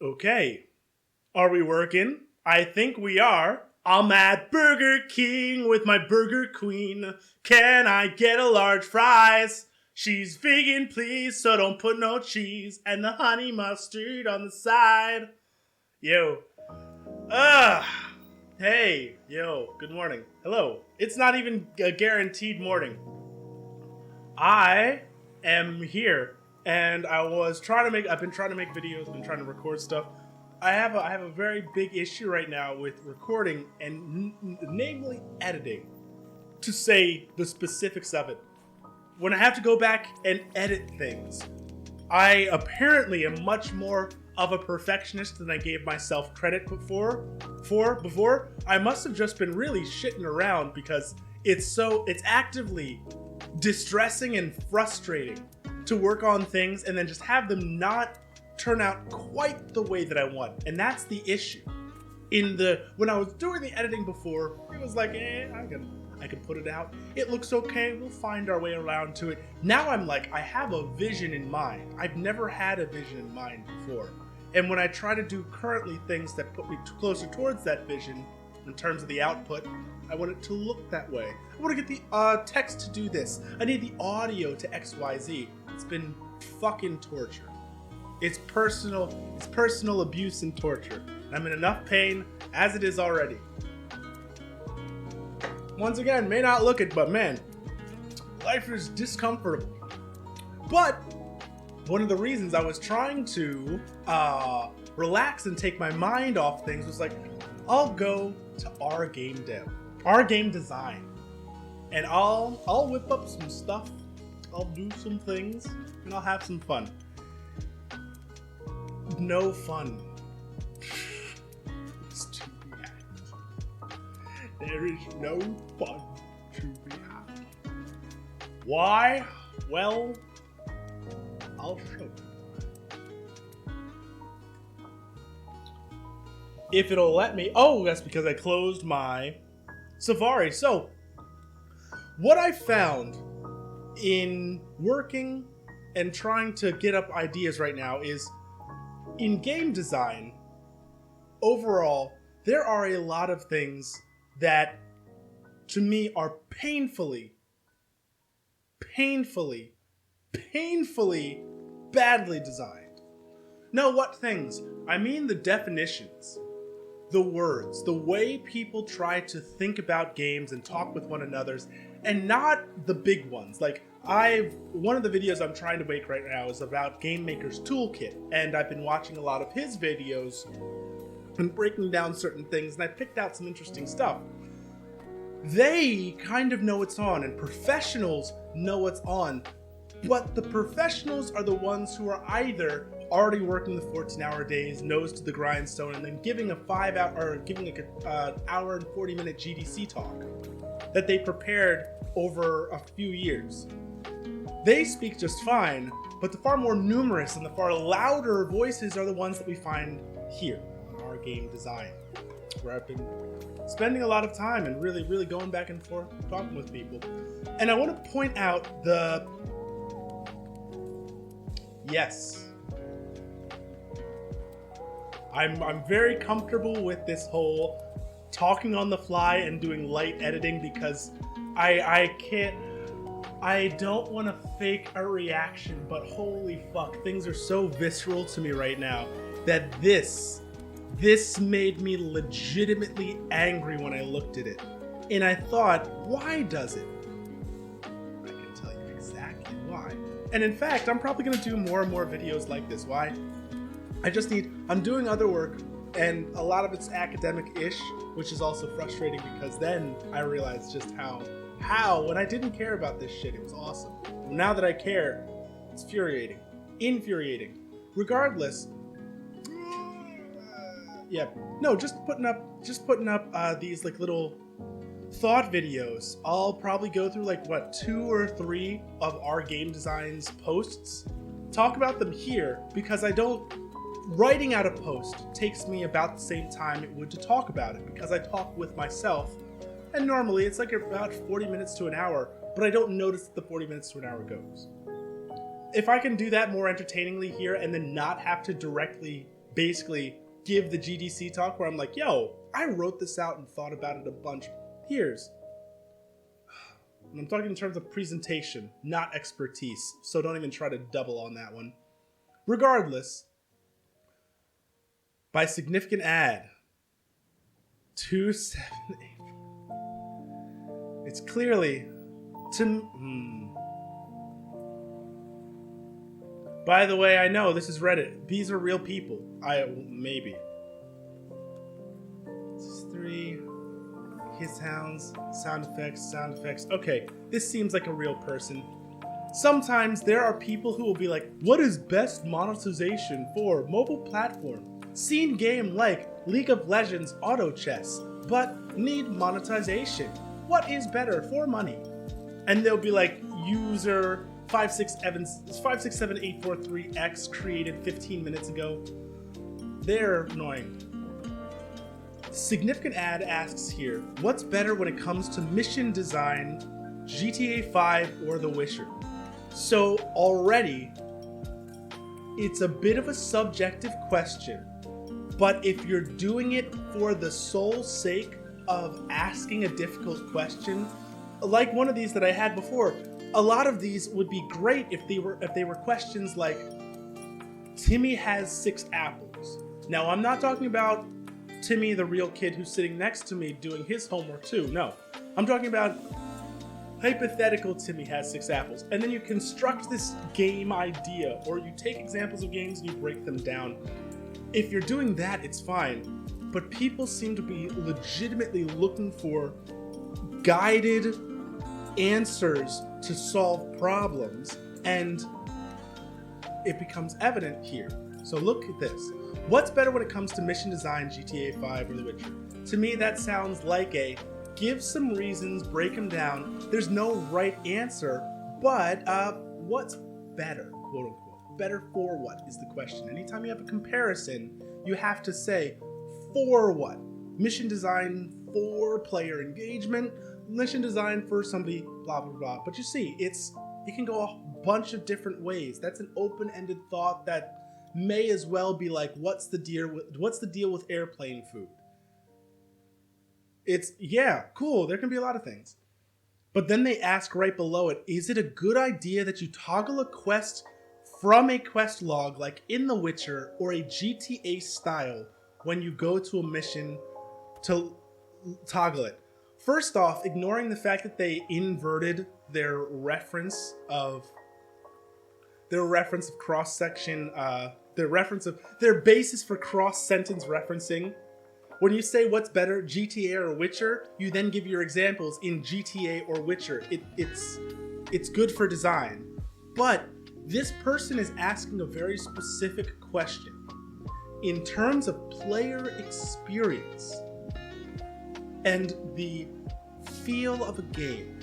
Okay. Are we working? I think we are. I'm at Burger King with my burger queen. Can I get a large fries? She's vegan, please, so don't put no cheese and the honey mustard on the side. Yo. Ugh. Hey. Yo. Good morning. Hello. It's not even a guaranteed morning. I am here, and I've been trying to make videos, been trying to record stuff. I have a very big issue right now with recording and namely editing, to say the specifics of it. When I have to go back and edit things, I apparently am much more of a perfectionist than I gave myself credit before. I must have just been really shitting around because it's actively distressing and frustrating to work on things and then just have them not turn out quite the way that I want. And that's the issue. When I was doing the editing before, it was like, I can put it out. It looks okay. We'll find our way around to it. Now I'm like, I have a vision in mind. I've never had a vision in mind before. And when I try to do currently things that put me closer towards that vision in terms of the output, I want it to look that way. I want to get the text to do this. I need the audio to XYZ. It's been fucking torture. It's personal abuse and torture. And I'm in enough pain as it is already. Once again, may not look it, but man, life is discomfortable. But one of the reasons I was trying to relax and take my mind off things was like, I'll go to our game design, and I'll whip up some stuff. I'll do some things, and I'll have some fun. No fun. It's to be had. There is no fun to be had. Why? Well, I'll show you. If it'll let me. Oh, that's because I closed my Safari. So, what I found in working and trying to get up ideas right now is, in game design, overall, there are a lot of things that, to me, are painfully badly designed. No, what things? I mean the definitions, the words, the way people try to think about games and talk with one another, and not the big ones. Like, one of the videos I'm trying to make right now is about Game Maker's Toolkit, and I've been watching a lot of his videos and breaking down certain things, and I picked out some interesting stuff. They kind of know what's on, and professionals know what's on, but the professionals are the ones who are either already working the 14-hour days, nose to the grindstone, and then giving an hour and 40-minute GDC talk that they prepared over a few years. They speak just fine, but the far more numerous and the far louder voices are the ones that we find here on our game design, where I've been spending a lot of time and really, really going back and forth talking with people. And I want to point out yes, I'm very comfortable with this whole talking on the fly and doing light editing because I don't want to fake a reaction, but holy fuck, things are so visceral to me right now that this made me legitimately angry when I looked at it. And I thought, why does it? I can tell you exactly why. And in fact, I'm probably going to do more and more videos like this. Why? I'm doing other work, and a lot of it's academic-ish, which is also frustrating because then I realized just how when I didn't care about this shit, it was awesome. Now that I care, it's infuriating. Regardless, just putting up these like little thought videos. I'll probably go through 2 or 3 of our game design's posts, talk about them here, because writing out a post takes me about the same time it would to talk about it, because I talk with myself, and normally it's about 40 minutes to an hour, but I don't notice that the 40 minutes to an hour goes. If I can do that more entertainingly here and then not have to directly basically give the GDC talk where I'm like, yo, I wrote this out and thought about it a bunch. And I'm talking in terms of presentation, not expertise, so don't even try to double on that one. Regardless, by significant ad, 278. It's clearly By the way, I know this is Reddit. These are real people. Maybe. This is 3. His sounds, sound effects. Okay, this seems like a real person. Sometimes there are people who will be like, what is best monetization for mobile platform? Seen game like League of Legends Auto Chess, but need monetization. What is better for money? And they'll be like, user 5678443X created 15 minutes ago. They're annoying. Significant ad asks here, what's better when it comes to mission design, GTA 5 or The Witcher? So already, it's a bit of a subjective question, but if you're doing it for the sole sake of asking a difficult question, like one of these that I had before, a lot of these would be great if they were questions like, Timmy has 6 apples. Now, I'm not talking about Timmy, the real kid who's sitting next to me doing his homework too. No, I'm talking about hypothetical Timmy has 6 apples. And then you construct this game idea, or you take examples of games and you break them down. If you're doing that, it's fine. But people seem to be legitimately looking for guided answers to solve problems, and it becomes evident here. So look at this. What's better when it comes to mission design, GTA 5 or The Witcher? To me, that sounds like a give some reasons, break them down. There's no right answer, but what's better, quote unquote? Better for what is the question. Anytime you have a comparison, you have to say for what? Mission design for player engagement, mission design for somebody, blah, blah, blah. But you see, it can go a bunch of different ways. That's an open-ended thought that may as well be like, what's the deal with airplane food? It's, yeah, cool, there can be a lot of things. But then they ask right below it, is it a good idea that you toggle a quest from a quest log like in The Witcher or a GTA style when you go to a mission to toggle it? First off, ignoring the fact that they inverted their reference of cross-section, their basis for cross-sentence referencing. When you say what's better, GTA or Witcher, you then give your examples in GTA or Witcher. It's good for design. But this person is asking a very specific question. In terms of player experience and the feel of a game,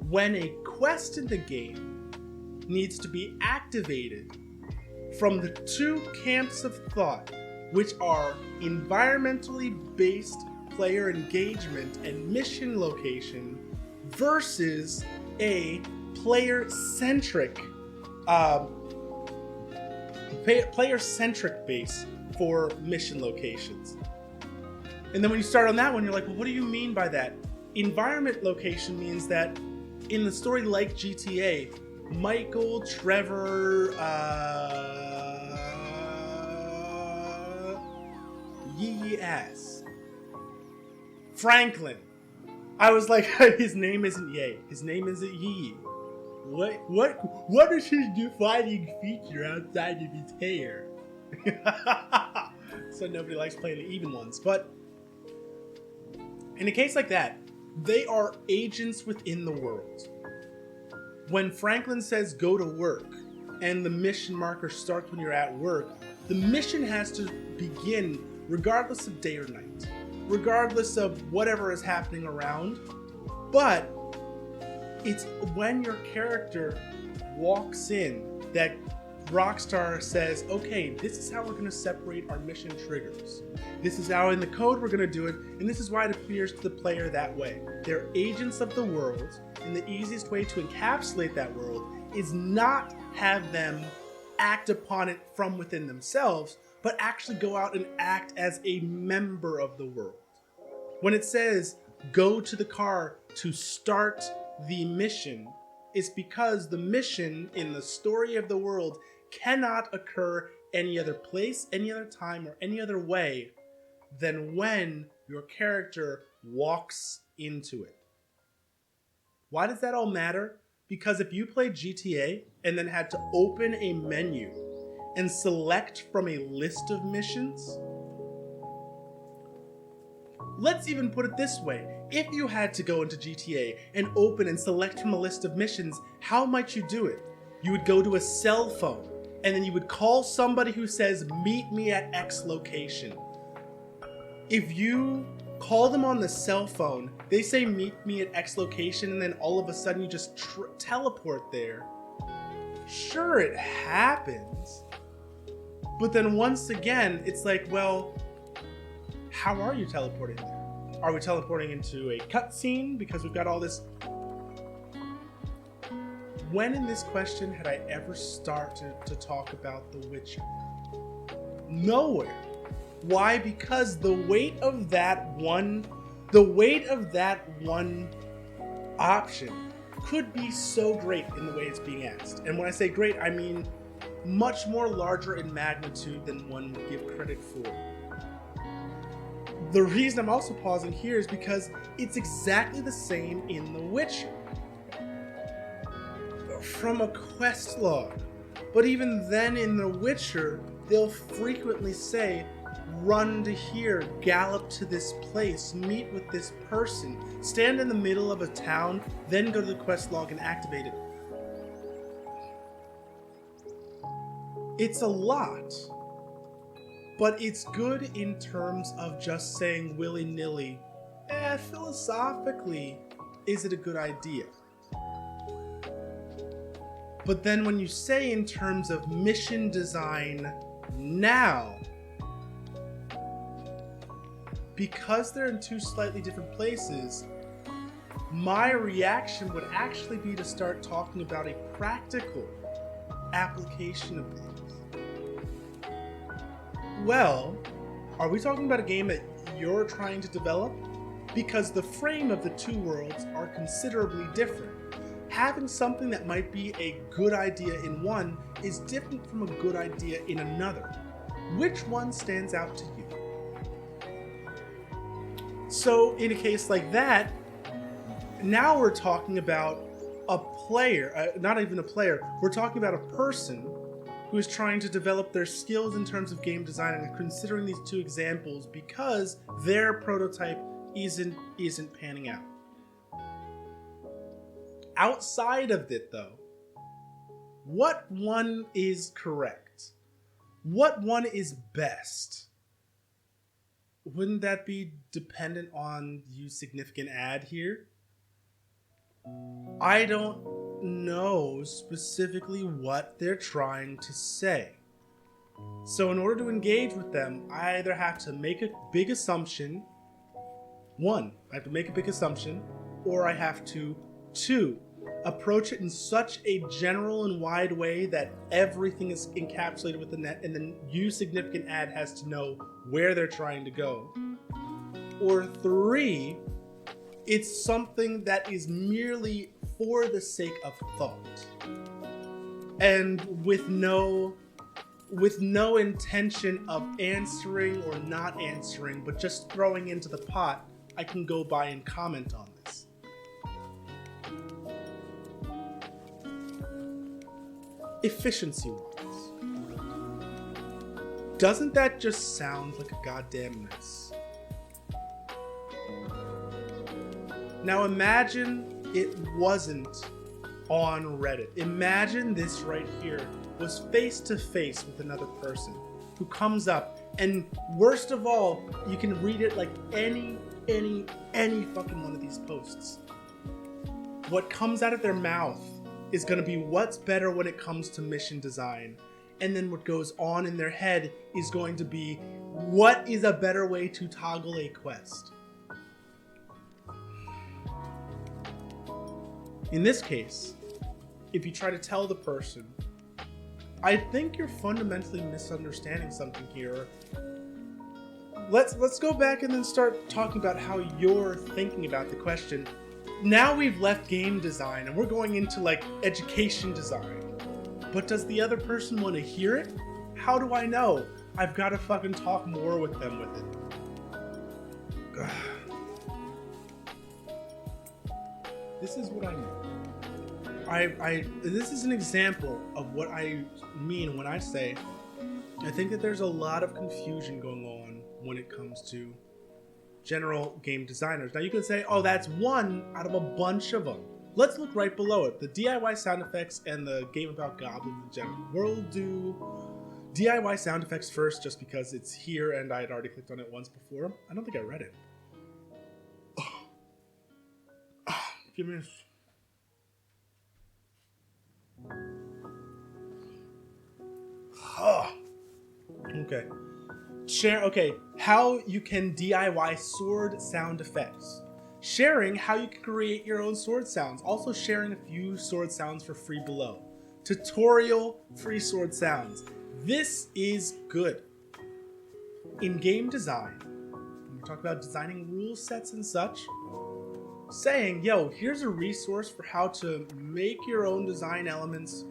when a quest in the game needs to be activated from the 2 camps of thought, which are environmentally based player engagement and mission location versus a player-centric base for mission locations. And then when you start on that one, you're like, well, what do you mean by that? Environment location means that in the story like GTA, Michael, Trevor, Franklin. I was like, his name isn't Ye. His name isn't Yee. What is his defining feature outside of his hair? So nobody likes playing the even ones. But in a case like that, they are agents within the world. When Franklin says go to work, and the mission marker starts when you're at work, the mission has to begin regardless of day or night, regardless of whatever is happening around. But it's when your character walks in that Rockstar says, okay, this is how we're going to separate our mission triggers. This is how in the code we're going to do it, and this is why it appears to the player that way. They're agents of the world, and the easiest way to encapsulate that world is not have them act upon it from within themselves, but actually go out and act as a member of the world. When it says, go to the car to start the mission, it's because the mission in the story of the world cannot occur any other place, any other time, or any other way than when your character walks into it. Why does that all matter? Because if you played GTA and then had to open a menu and select from a list of missions, let's even put it this way. If you had to go into GTA and open and select from a list of missions, how might you do it? You would go to a cell phone and then you would call somebody who says, meet me at X location. If you call them on the cell phone, they say meet me at X location, and then all of a sudden you just teleport there. Sure, it happens. But then once again, it's like, well, how are you teleporting there? Are we teleporting into a cutscene because we've got all this? When in this question had I ever started to talk about The Witcher? Nowhere. Why? Because the weight of that one option could be so great in the way it's being asked. And when I say great, I mean much more larger in magnitude than one would give credit for. The reason I'm also pausing here is because it's exactly the same in The Witcher. From a quest log. But even then in The Witcher, they'll frequently say, run to here, gallop to this place, meet with this person, stand in the middle of a town, then go to the quest log and activate it. It's a lot, but it's good in terms of just saying willy-nilly, philosophically, is it a good idea? But then when you say in terms of mission design now, because they're in two slightly different places, my reaction would actually be to start talking about a practical application of things. Well, are we talking about a game that you're trying to develop? Because the frame of the two worlds are considerably different. Having something that might be a good idea in one is different from a good idea in another. Which one stands out to you? So in a case like that, now we're talking about a player, not even a player, we're talking about a person who is trying to develop their skills in terms of game design and considering these two examples because their prototype isn't panning out. Outside of it though, what one is correct? What one is best? Wouldn't that be dependent on use significant add here? I don't know specifically what they're trying to say. So in order to engage with them, I either have to make a big assumption. One, I have to make a big assumption, or I have to, two, approach it in such a general and wide way that everything is encapsulated with the net, and then use significant add has to know where they're trying to go. Or three, it's something that is merely for the sake of thought, and with no intention of answering or not answering, but just throwing into the pot. I can go by and comment on this. Efficiency-wise, doesn't that just sound like a goddamn mess? Now imagine it wasn't on Reddit. Imagine this right here was face to face with another person who comes up, and worst of all, you can read it like any fucking one of these posts. What comes out of their mouth is going to be what's better when it comes to mission design. And then what goes on in their head is going to be what is a better way to toggle a quest. In this case, if you try to tell the person, I think you're fundamentally misunderstanding something here. Let's go back and then start talking about how you're thinking about the question. Now we've left game design and we're going into like education design. But does the other person want to hear it? How do I know? I've got to fucking talk more with them with it. This is what I mean. This is an example of what I mean when I say I think that there's a lot of confusion going on when it comes to general game designers. Now you can say, oh, that's one out of a bunch of them. Let's look right below it. The DIY sound effects and the game about goblins in general. We'll do DIY sound effects first just because it's here and I had already clicked on it once before. I don't think I read it. Give me okay. Okay, how you can DIY sword sound effects. Sharing how you can create your own sword sounds. Also sharing a few sword sounds for free below. Tutorial free sword sounds. This is good. In game design, when we talk about designing rule sets and such, saying, yo, here's a resource for how to make your own design elements,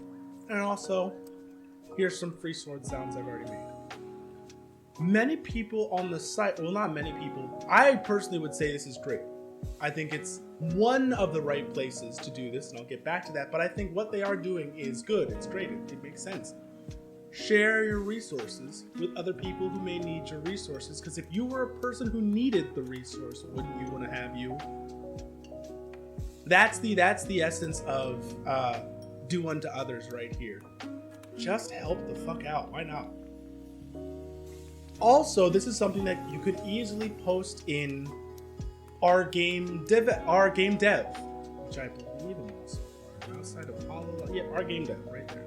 and also, here's some free sword sounds I've already made. Many people on the site, well, not many people, I personally would say this is great. I think it's one of the right places to do this, and I'll get back to that, but I think what they are doing is good. It's great. It makes sense. Share your resources with other people who may need your resources, because if you were a person who needed the resource, wouldn't you want to have you? That's the essence of do unto others right here. Just help the fuck out. Why not? Also, this is something that you could easily post in our game dev, which I believe in so far. Outside of Apollo, yeah, our game dev right there.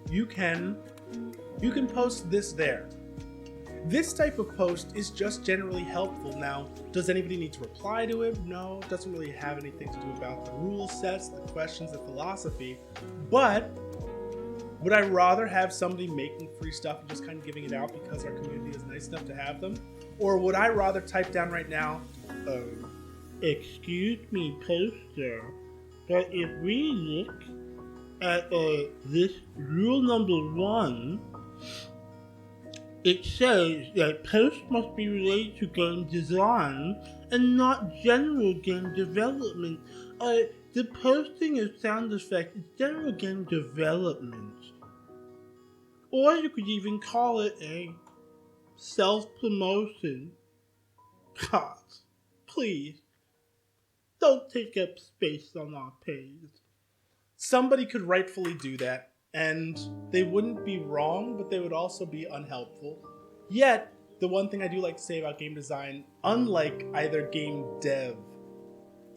You can post this there. This type of post is just generally helpful. Now, does anybody need to reply to it? No, it doesn't really have anything to do about the rule sets, the questions, the philosophy. But would I rather have somebody making free stuff and just kind of giving it out because our community is nice enough to have them? Or would I rather type down right now, excuse me, poster, but if we look at this rule number 1, it says that posts must be related to game design and not general game development. The posting of sound effects is general game development. Or you could even call it a self-promotion. God, please, don't take up space on our page. Somebody could rightfully do that, and they wouldn't be wrong, but they would also be unhelpful. Yet, the one thing I do like to say about game design, unlike either game dev,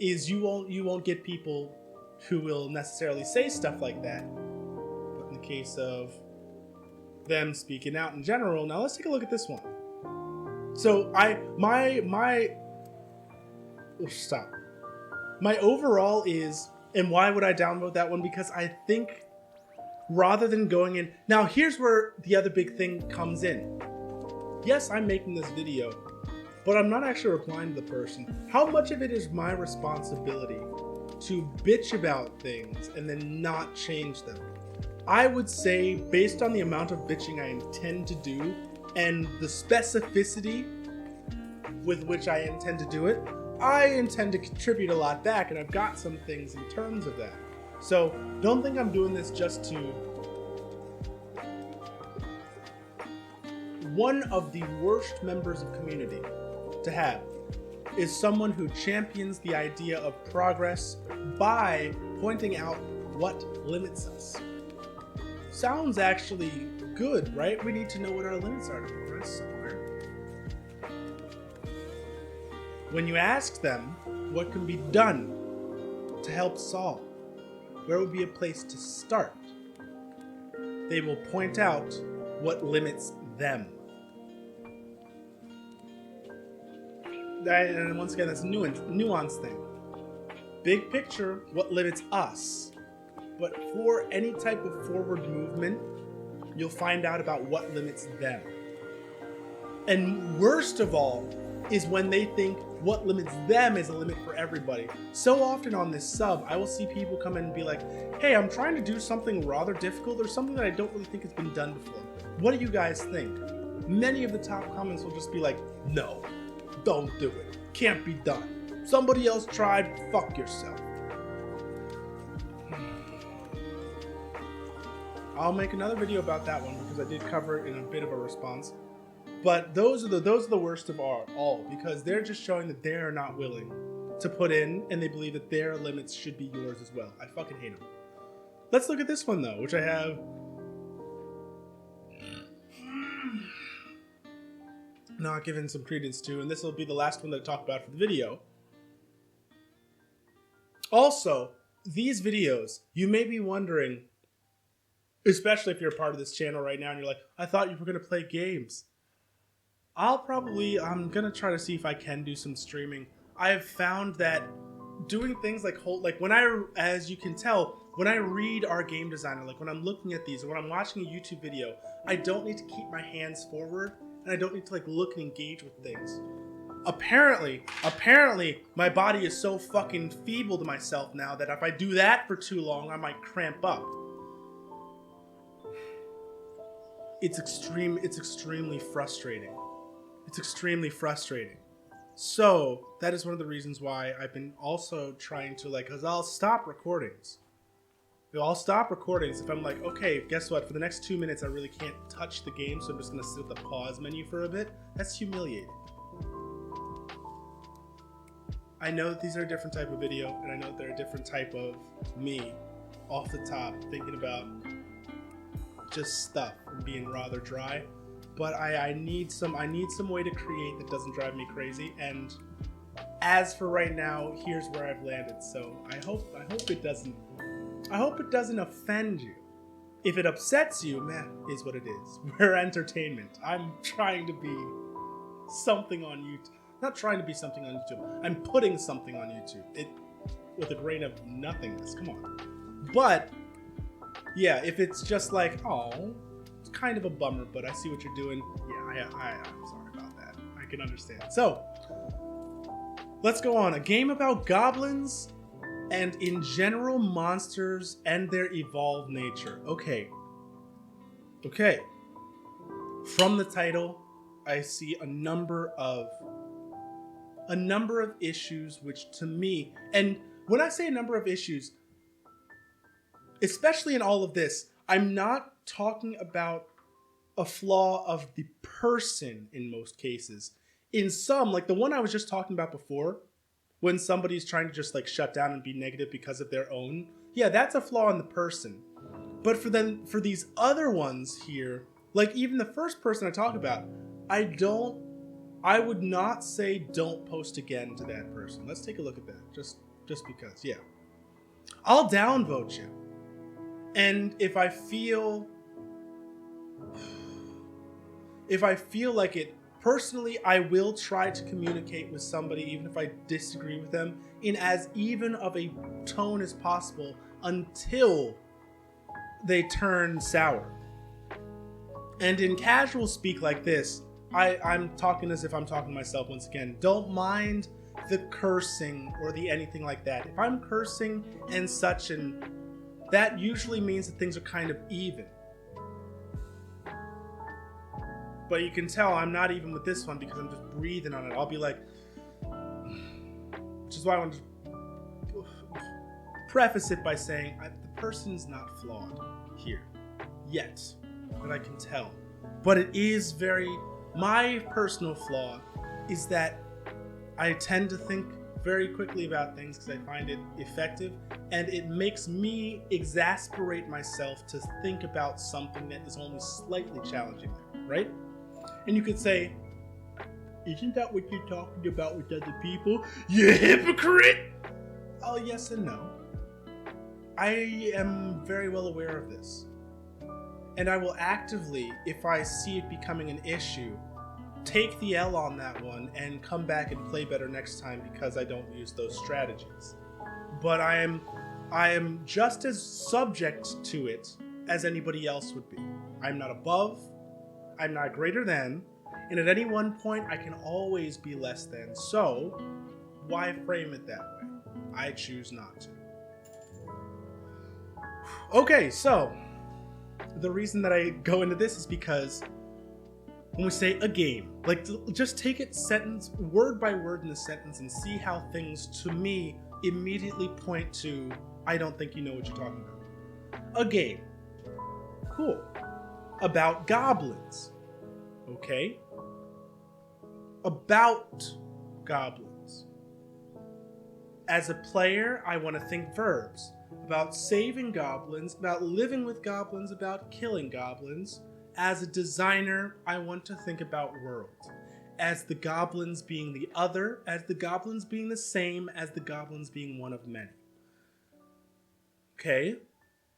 is you won't get people who will necessarily say stuff like that. But in the case of them speaking out in general, now let's take a look at this one. So my overall is, and why would I download that one? Because I think rather than going in, now here's where the other big thing comes in. Yes, I'm making this video, but I'm not actually replying to the person. How much of it is my responsibility to bitch about things and then not change them? I would say, based on the amount of bitching I intend to do and the specificity with which I intend to do it, I intend to contribute a lot back, and I've got some things in terms of that. So don't think I'm doing this just to... One of the worst members of community to have is someone who champions the idea of progress by pointing out what limits us. Sounds actually good, right? We need to know what our limits are to progress somewhere. When you ask them what can be done to help solve, where would be a place to start, they will point out what limits them. And once again, that's a nuance thing. Big picture, what limits us? but for any type of forward movement, you'll find out about what limits them. And worst of all is when they think what limits them is a limit for everybody. So often on this sub, I will see people come in and be like, hey, I'm trying to do something rather difficult or something that I don't really think has been done before. What do you guys think? Many of the top comments will just be like, no, don't do it. Can't be done. Somebody else tried, fuck yourself. I'll make another video about that one because I did cover it in a bit of a response. But those are the worst of all, because they're just showing that they're not willing to put in, and they believe that their limits should be yours as well. I fucking hate them. Let's look at this one though, which I have not given some credence to, and this will be the last one that I talk about for the video. Also, these videos, you may be wondering, especially if you're a part of this channel right now and you're like, I thought you were going to play games. I'm going to try to see if I can do some streaming. I have found that doing things like as you can tell, when I read our game designer, like when I'm looking at these or when I'm watching a YouTube video, I don't need to keep my hands forward and I don't need to like look and engage with things. Apparently, my body is so fucking feeble to myself now that if I do that for too long, I might cramp up. It's extremely frustrating. It's extremely frustrating. So that is one of the reasons why I've been also trying to because I'll stop recordings. I'll stop recordings if I'm like, okay, guess what? For the next 2 minutes, I really can't touch the game, so I'm just gonna sit with the pause menu for a bit. That's humiliating. I know that these are a different type of video, and I know that they're a different type of me off the top, thinking about just stuff and being rather dry. But I need some way to create that doesn't drive me crazy. And as for right now, here's where I've landed. So I hope it doesn't offend you. If it upsets you, man, is what it is. We're entertainment. I'm trying to be something on YouTube. Not trying to be something on YouTube. I'm putting something on YouTube. With a grain of nothingness. Come on. But yeah, if it's just like, oh, it's kind of a bummer, but I see what you're doing. Yeah, I'm sorry about that. I can understand. So, let's go on. A game about goblins and in general monsters and their evolved nature. Okay. From the title, I see a number of issues which to me, and when I say a number of issues, especially in all of this, I'm not talking about a flaw of the person in most cases. In some, like the one I was just talking about before, when somebody's trying to just like shut down and be negative because of their own, yeah, that's a flaw in the person. But for these other ones here, like even the first person I talk about, I would not say don't post again to that person. Let's take a look at that, just because, yeah. I'll downvote you. And if I feel like it, personally, I will try to communicate with somebody, even if I disagree with them, in as even of a tone as possible until they turn sour. And in casual speak like this, I'm talking as if I'm talking to myself once again. Don't mind the cursing or the anything like that. If I'm cursing and such, and that usually means that things are kind of even. But you can tell I'm not even with this one because I'm just breathing on it. I'll be like, which is why I want to preface it by saying the person's not flawed here yet, that I can tell. But it is my personal flaw is that I tend to think very quickly about things because I find it effective, and it makes me exasperate myself to think about something that is only slightly challenging, right? And you could say, isn't that what you're talking about with other people? You hypocrite! Oh, yes and no. I am very well aware of this. And I will actively, if I see it becoming an issue, take the L on that one and come back and play better next time because I don't use those strategies. But I am I am just as subject to it as anybody else would be. I'm not above, I'm not greater than, and at any one point I can always be less than. So, why frame it that way? I choose not to. Okay, so the reason that I go into this is because when we say a game, like, just take it sentence, word by word in the sentence and see how things, to me, immediately point to, I don't think you know what you're talking about. A game. Cool. About goblins. Okay. About goblins. As a player, I want to think verbs. About saving goblins, about living with goblins, about killing goblins. As a designer, I want to think about world. As the goblins being the other, as the goblins being the same, as the goblins being one of many. Okay?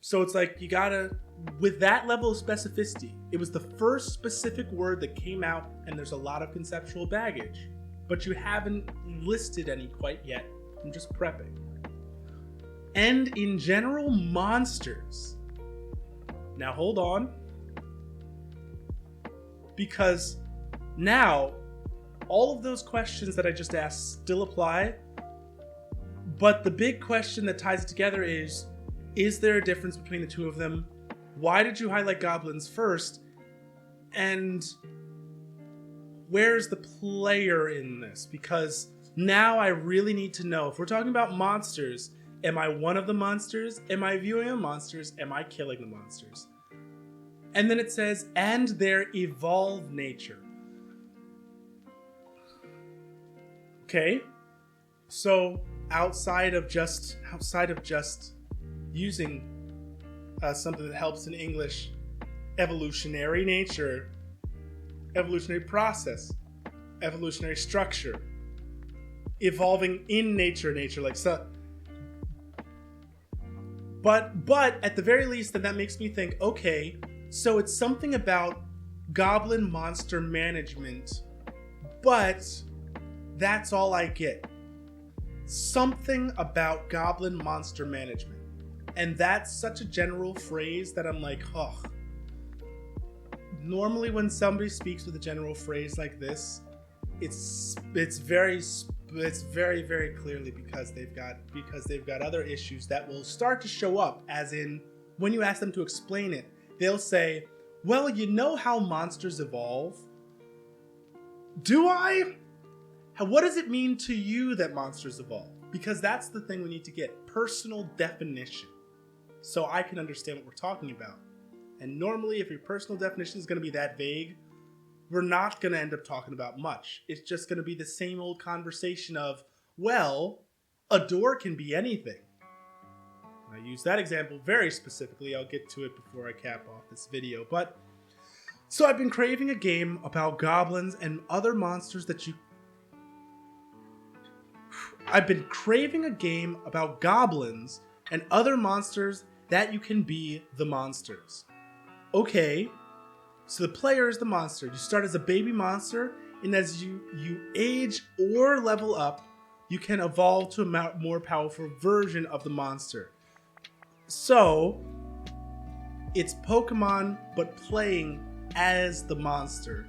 So it's like you gotta, with that level of specificity, it was the first specific word that came out, and there's a lot of conceptual baggage, but you haven't listed any quite yet. I'm just prepping. And in general, monsters. Now hold on. Because now, all of those questions that I just asked still apply, but the big question that ties it together is there a difference between the two of them? Why did you highlight goblins first? And where's the player in this? Because now I really need to know, if we're talking about monsters, am I one of the monsters? Am I viewing the monsters? Am I killing the monsters? And then it says, and their evolved nature. Okay, so outside of just using something that helps in English, evolutionary nature, evolutionary process, evolutionary structure, evolving in nature like so. But at the very least, then that makes me think, okay, so it's something about goblin monster management, but that's all I get. Something about goblin monster management. And that's such a general phrase that I'm like, oh. Normally when somebody speaks with a general phrase like this, it's very, very clearly because they've got other issues that will start to show up, as in when you ask them to explain it, they'll say, well, you know how monsters evolve? Do I? What does it mean to you that monsters evolve? Because that's the thing we need to get. Personal definition. So I can understand what we're talking about. And normally, if your personal definition is going to be that vague, we're not going to end up talking about much. It's just going to be the same old conversation of, well, a door can be anything. I use that example very specifically. I'll get to it before I cap off this video. But so I've been craving a game about goblins and other monsters that you... I've been craving a game about goblins and other monsters that you can be the monsters. Okay, so the player is the monster. You start as a baby monster, and as you age or level up, you can evolve to a more powerful version of the monster. So, it's Pokemon, but playing as the monster.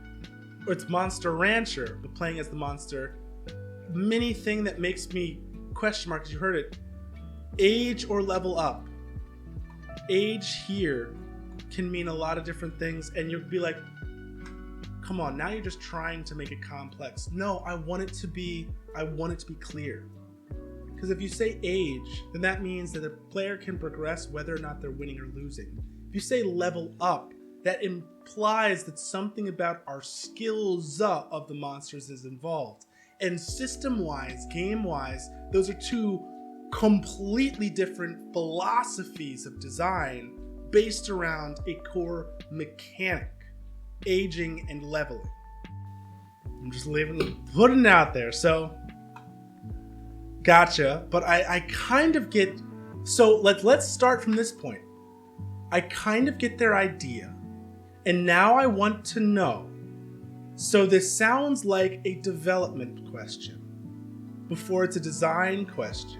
Or it's Monster Rancher, but playing as the monster. Mini thing that makes me question mark, as you heard it, age or level up. Age here can mean a lot of different things, and you'll be like, come on, now you're just trying to make it complex. No, I want it to be clear. Because if you say age, then that means that a player can progress whether or not they're winning or losing. If you say level up, that implies that something about our skills of the monsters is involved. And system-wise, game-wise, those are two completely different philosophies of design based around a core mechanic, aging and leveling. I'm just putting it out there. So, gotcha. But I kind of get... So let's start from this point. I kind of get their idea. And now I want to know. So this sounds like a development question before it's a design question.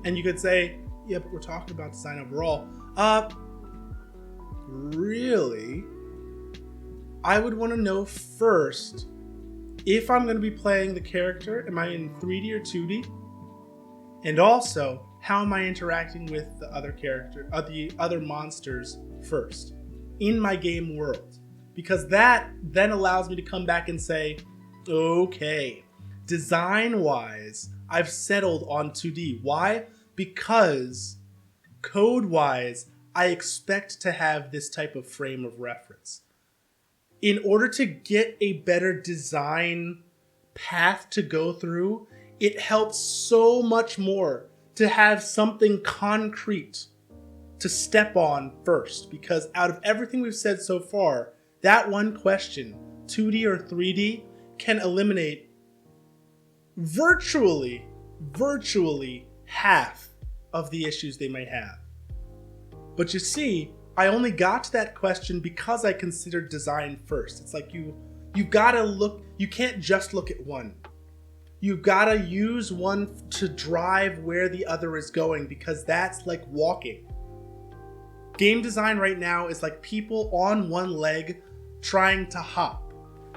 And you could say, Yeah, but we're talking about design overall. Really? I would want to know first if I'm going to be playing the character. Am I in 3D or 2D? And also, how am I interacting with the other character, the other monsters first in my game world? Because that then allows me to come back and say, okay, design-wise, I've settled on 2D. Why? Because code-wise, I expect to have this type of frame of reference. In order to get a better design path to go through, it helps so much more to have something concrete to step on first. Because out of everything we've said so far, that one question, 2D or 3D, can eliminate virtually half of the issues they may have. But you see, I only got to that question because I considered design first. It's like you gotta look, you can't just look at one. You gotta use one to drive where the other is going, because that's like walking. Game design right now is like people on one leg trying to hop.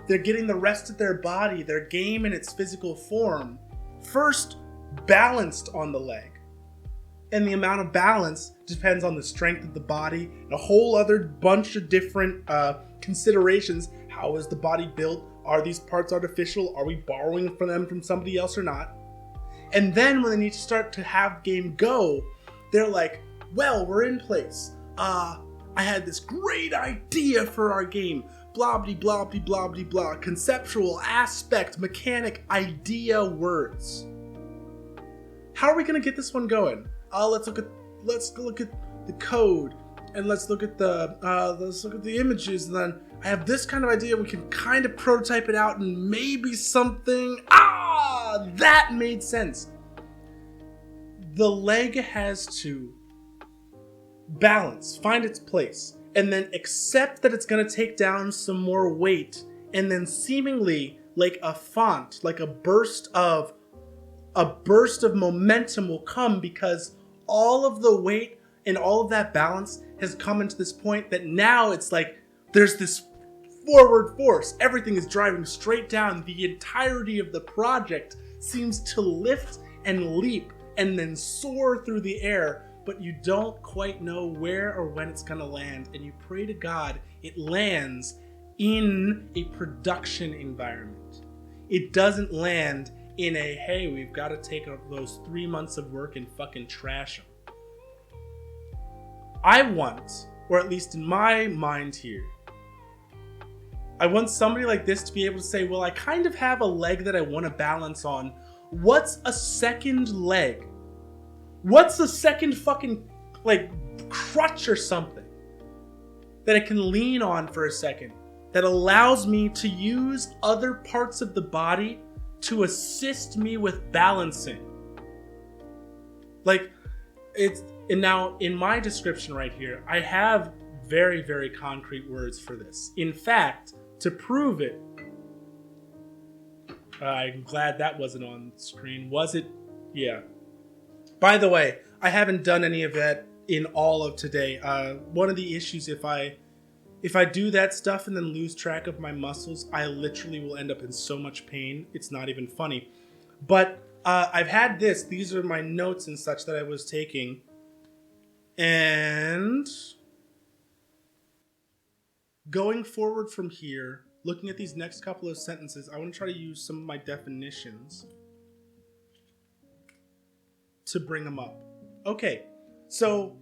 They're getting the rest of their body, their game in its physical form, first balanced on the leg. And the amount of balance depends on the strength of the body, and a whole other bunch of different considerations. How is the body built? Are these parts artificial? Are we borrowing from them from somebody else or not? And then when they need to start to have game go, they're like, well, we're in place. I had this great idea for our game. Blah, blah, blah, blah, blah, blah. Conceptual, aspect, mechanic, idea, words. How are we going to get this one going? Let's look at the code, and let's look at the images, and then I have this kind of idea. We can kind of prototype it out, and maybe something. That made sense. The leg has to balance, find its place, and then accept that it's going to take down some more weight, and then seemingly like a font, like a burst of momentum will come, because all of the weight and all of that balance has come into this point that now it's like there's this forward force. Everything is driving straight down. The entirety of the project seems to lift and leap and then soar through the air, but you don't quite know where or when it's going to land, and you pray to God it lands in a production environment. It doesn't land in a, hey, we've got to take those 3 months of work and fucking trash them. I want, or at least in my mind here, I want somebody like this to be able to say, well, I kind of have a leg that I want to balance on. What's a second leg? What's a second fucking, like, crutch or something that I can lean on for a second that allows me to use other parts of the body to assist me with balancing? Like, and now in my description right here, I have very, very concrete words for this. In fact, to prove it, I'm glad that wasn't on screen. Was it? Yeah. By the way, I haven't done any of that in all of today. One of the issues, if I do that stuff and then lose track of my muscles, I literally will end up in so much pain. It's not even funny. But I've had this. These are my notes and such that I was taking. And going forward from here, looking at these next couple of sentences, I want to try to use some of my definitions to bring them up. Okay, so,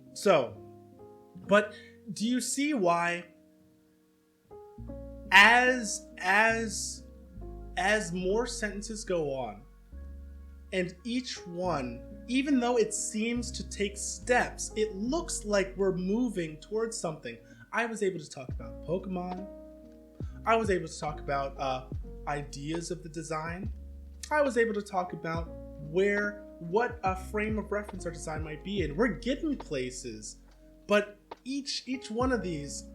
but do you see why as more sentences go on, and each one, even though it seems to take steps, it looks like we're moving towards something. I was able to talk about Pokemon. I was able to talk about ideas of the design. I was able to talk about what a frame of reference our design might be in. We're getting places, but each one of these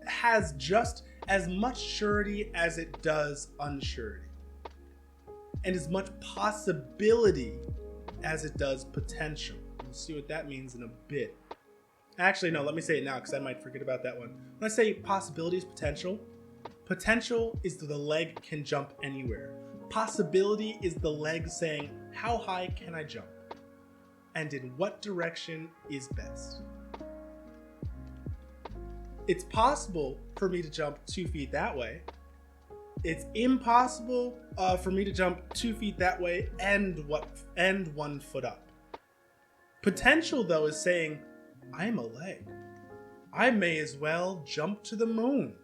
has just as much surety as it does unsurety, and as much possibility as it does potential. We'll see what that means in a bit. Actually, no, let me say it now because I might forget about that one. When I say possibility is potential, potential is the leg can jump anywhere. Possibility is the leg saying, how high can I jump? And in what direction is best? It's possible for me to jump 2 feet that way. It's impossible for me to jump 2 feet that way and 1 foot up. Potential, though, is saying, I'm a leg. I may as well jump to the moon.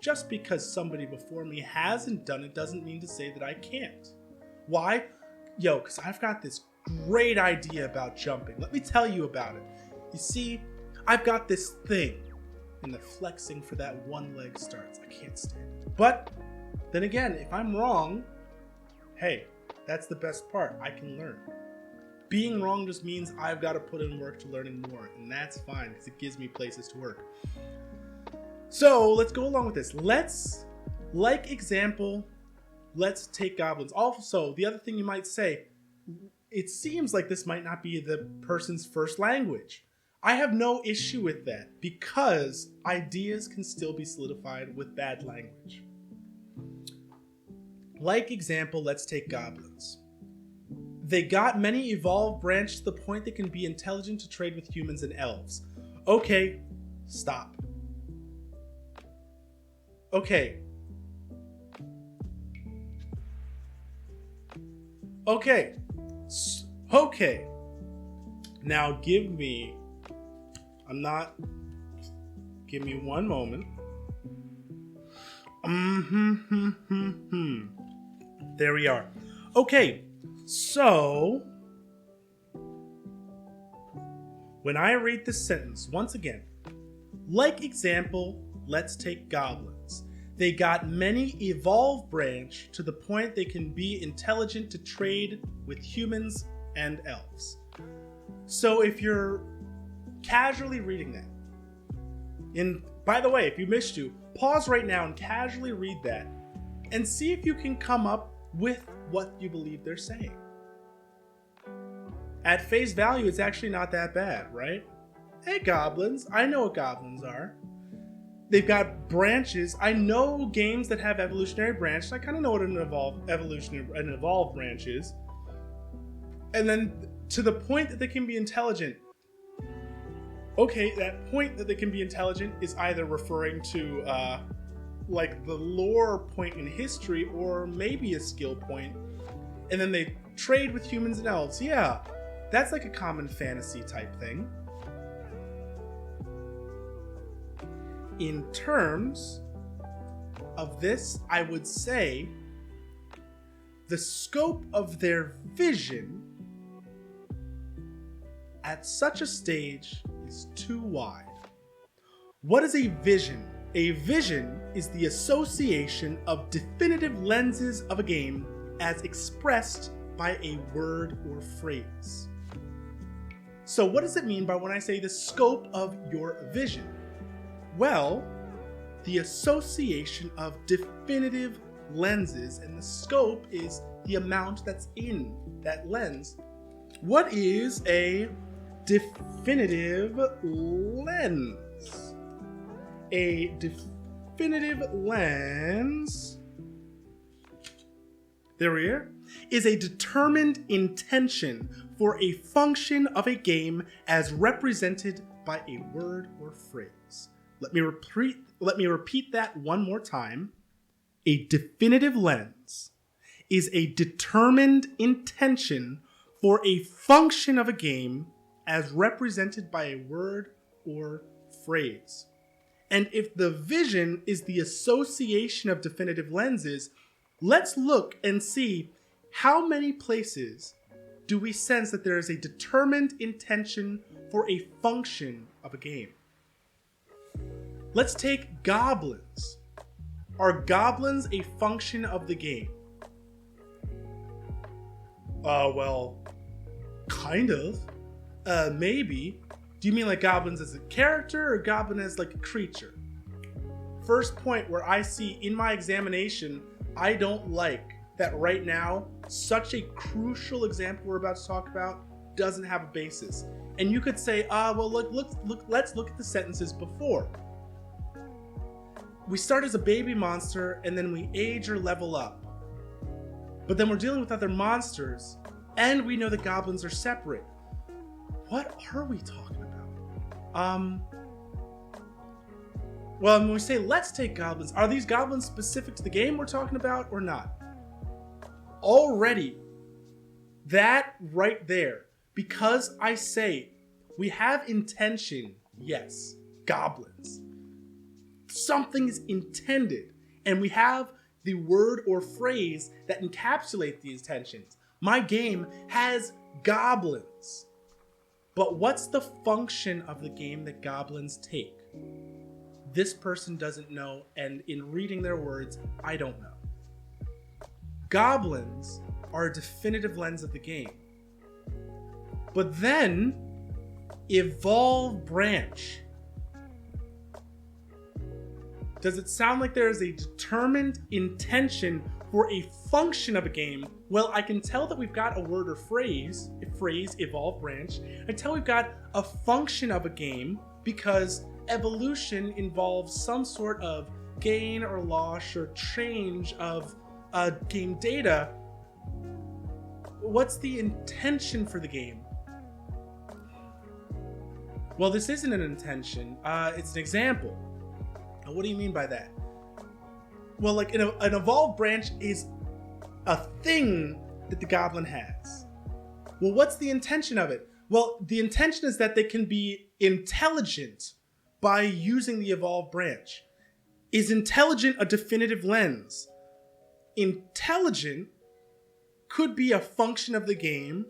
Just because somebody before me hasn't done it doesn't mean to say that I can't. Why? Because I've got this great idea about jumping. Let me tell you about it. You see, I've got this thing, and the flexing for that one leg starts. I can't stand it. But then again, if I'm wrong, hey, that's the best part. I can learn. Being wrong just means I've got to put in work to learning more, and that's fine because it gives me places to work. So let's go along with this. Let's take goblins. Also, the other thing you might say, it seems like this might not be the person's first language. I have no issue with that because ideas can still be solidified with bad language. Like example, let's take goblins. They got many evolved branches to the point they can be intelligent to trade with humans and elves. Okay, stop. Okay. Now give me one moment. There we are. Okay, so when I read this sentence, once again, like example, let's take goblins. They got many evolved branch to the point they can be intelligent to trade with humans and elves. So if you're casually reading that, and by the way, if you missed to, pause right now and casually read that and see if you can come up with what you believe they're saying. At face value, it's actually not that bad, right? Hey, goblins. I know what goblins are. They've got branches. I know games that have evolutionary branches. I kind of know what an evolved branch is. And then to the point that they can be intelligent. Okay, that point that they can be intelligent is either referring to like the lore point in history or maybe a skill point. And then they trade with humans and elves. Yeah, that's like a common fantasy type thing. In terms of this, I would say the scope of their vision at such a stage is too wide. What is a vision? A vision is the association of definitive lenses of a game as expressed by a word or phrase. So what does it mean by when I say the scope of your vision? Well, the association of definitive lenses, and the scope is the amount that's in that lens. What is a definitive lens? A definitive lens, there we are, is a determined intention for a function of a game as represented by a word or phrase. Let me repeat that one more time. A definitive lens is a determined intention for a function of a game as represented by a word or phrase. And if the vision is the association of definitive lenses, let's look and see how many places do we sense that there is a determined intention for a function of a game. Let's take goblins. Are goblins a function of the game? Well, kind of. Maybe. Do you mean like goblins as a character or goblin as like a creature? First point where I see in my examination, I don't like that right now, such a crucial example we're about to talk about, doesn't have a basis. And you could say, well, let's look at the sentences before. We start as a baby monster, and then we age or level up. But then we're dealing with other monsters, and we know that goblins are separate. What are we talking about? Well, when we say let's take goblins, are these goblins specific to the game we're talking about or not? Already, that right there, because I say we have intention, yes, goblins. Something is intended, and we have the word or phrase that encapsulate these intentions. My game has goblins. But what's the function of the game that goblins take? This person doesn't know, and in reading their words, I don't know. Goblins are a definitive lens of the game. But then, evolve branch. Does it sound like there is a determined intention for a function of a game? Well, I can tell that we've got a word or phrase, evolve branch. I tell we've got a function of a game because evolution involves some sort of gain or loss or change of game data. What's the intention for the game? Well, this isn't an intention, it's an example. What do you mean by that? Well, like an evolved branch is a thing that the goblin has. Well, what's the intention of it? Well, the intention is that they can be intelligent by using the evolved branch. Is intelligent a definitive lens? Intelligent could be a function of the game,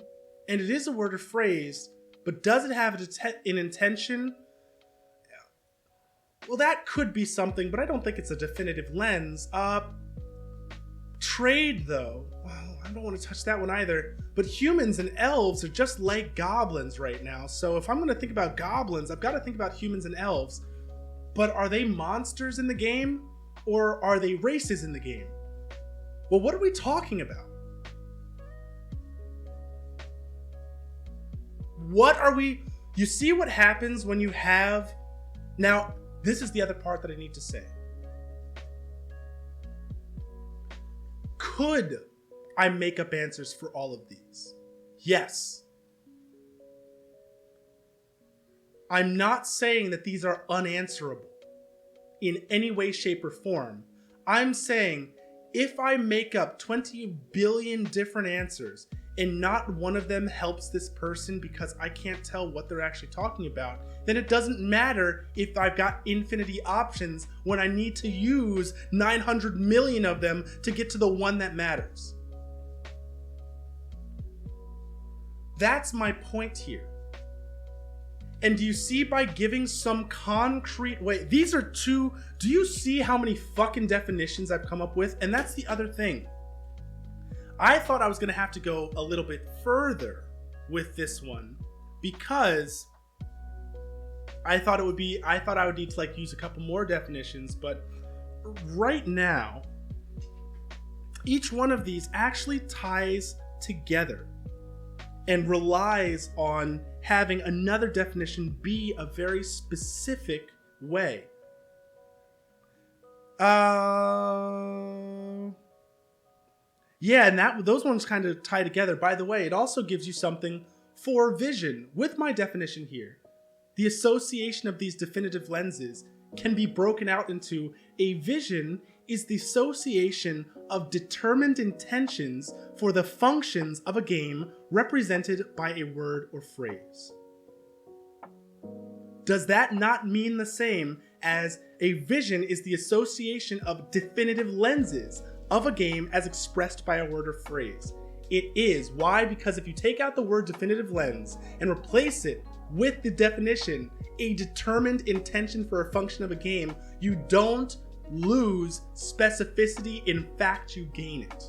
and it is a word or phrase, but does it have an intention? Well, that could be something, but I don't think it's a definitive lens. Trade, though. Well, I don't want to touch that one either. But humans and elves are just like goblins right now. So if I'm going to think about goblins, I've got to think about humans and elves. But are they monsters in the game? Or are they races in the game? Well, what are we talking about? What are we... You see what happens when you have... Now... This is the other part that I need to say. Could I make up answers for all of these? Yes. I'm not saying that these are unanswerable in any way, shape, or form. I'm saying if I make up 20 billion different answers and not one of them helps this person because I can't tell what they're actually talking about, then it doesn't matter if I've got infinity options when I need to use 900 million of them to get to the one that matters. That's my point here. And do you see, by giving some concrete way, these are two, do you see how many fucking definitions I've come up with? And that's the other thing. I thought I was going to have to go a little bit further with this one because I thought I would need to like use a couple more definitions, but right now, each one of these actually ties together and relies on having another definition be a very specific way. Yeah, and those ones kind of tie together. By the way, it also gives you something for vision. With my definition here, the association of these definitive lenses can be broken out into a vision is the association of determined intentions for the functions of a game represented by a word or phrase. Does that not mean the same as a vision is the association of definitive lenses of a game as expressed by a word or phrase? It is. Why? Because if you take out the word definitive lens and replace it with the definition, a determined intention for a function of a game, you don't lose specificity. In fact, you gain it.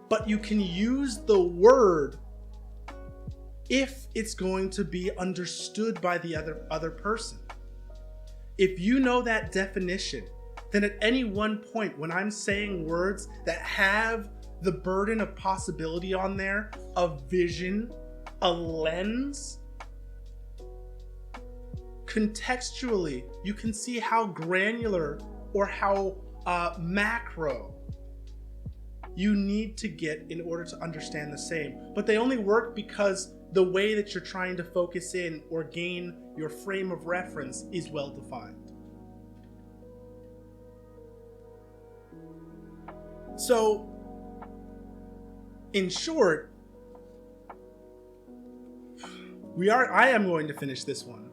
But you can use the word if it's going to be understood by the other person. If you know that definition, then at any one point when I'm saying words that have the burden of possibility on there, of vision, a lens, contextually, you can see how granular or how macro you need to get in order to understand the same. But they only work because the way that you're trying to focus in or gain your frame of reference is well defined. So, in short, I am going to finish this one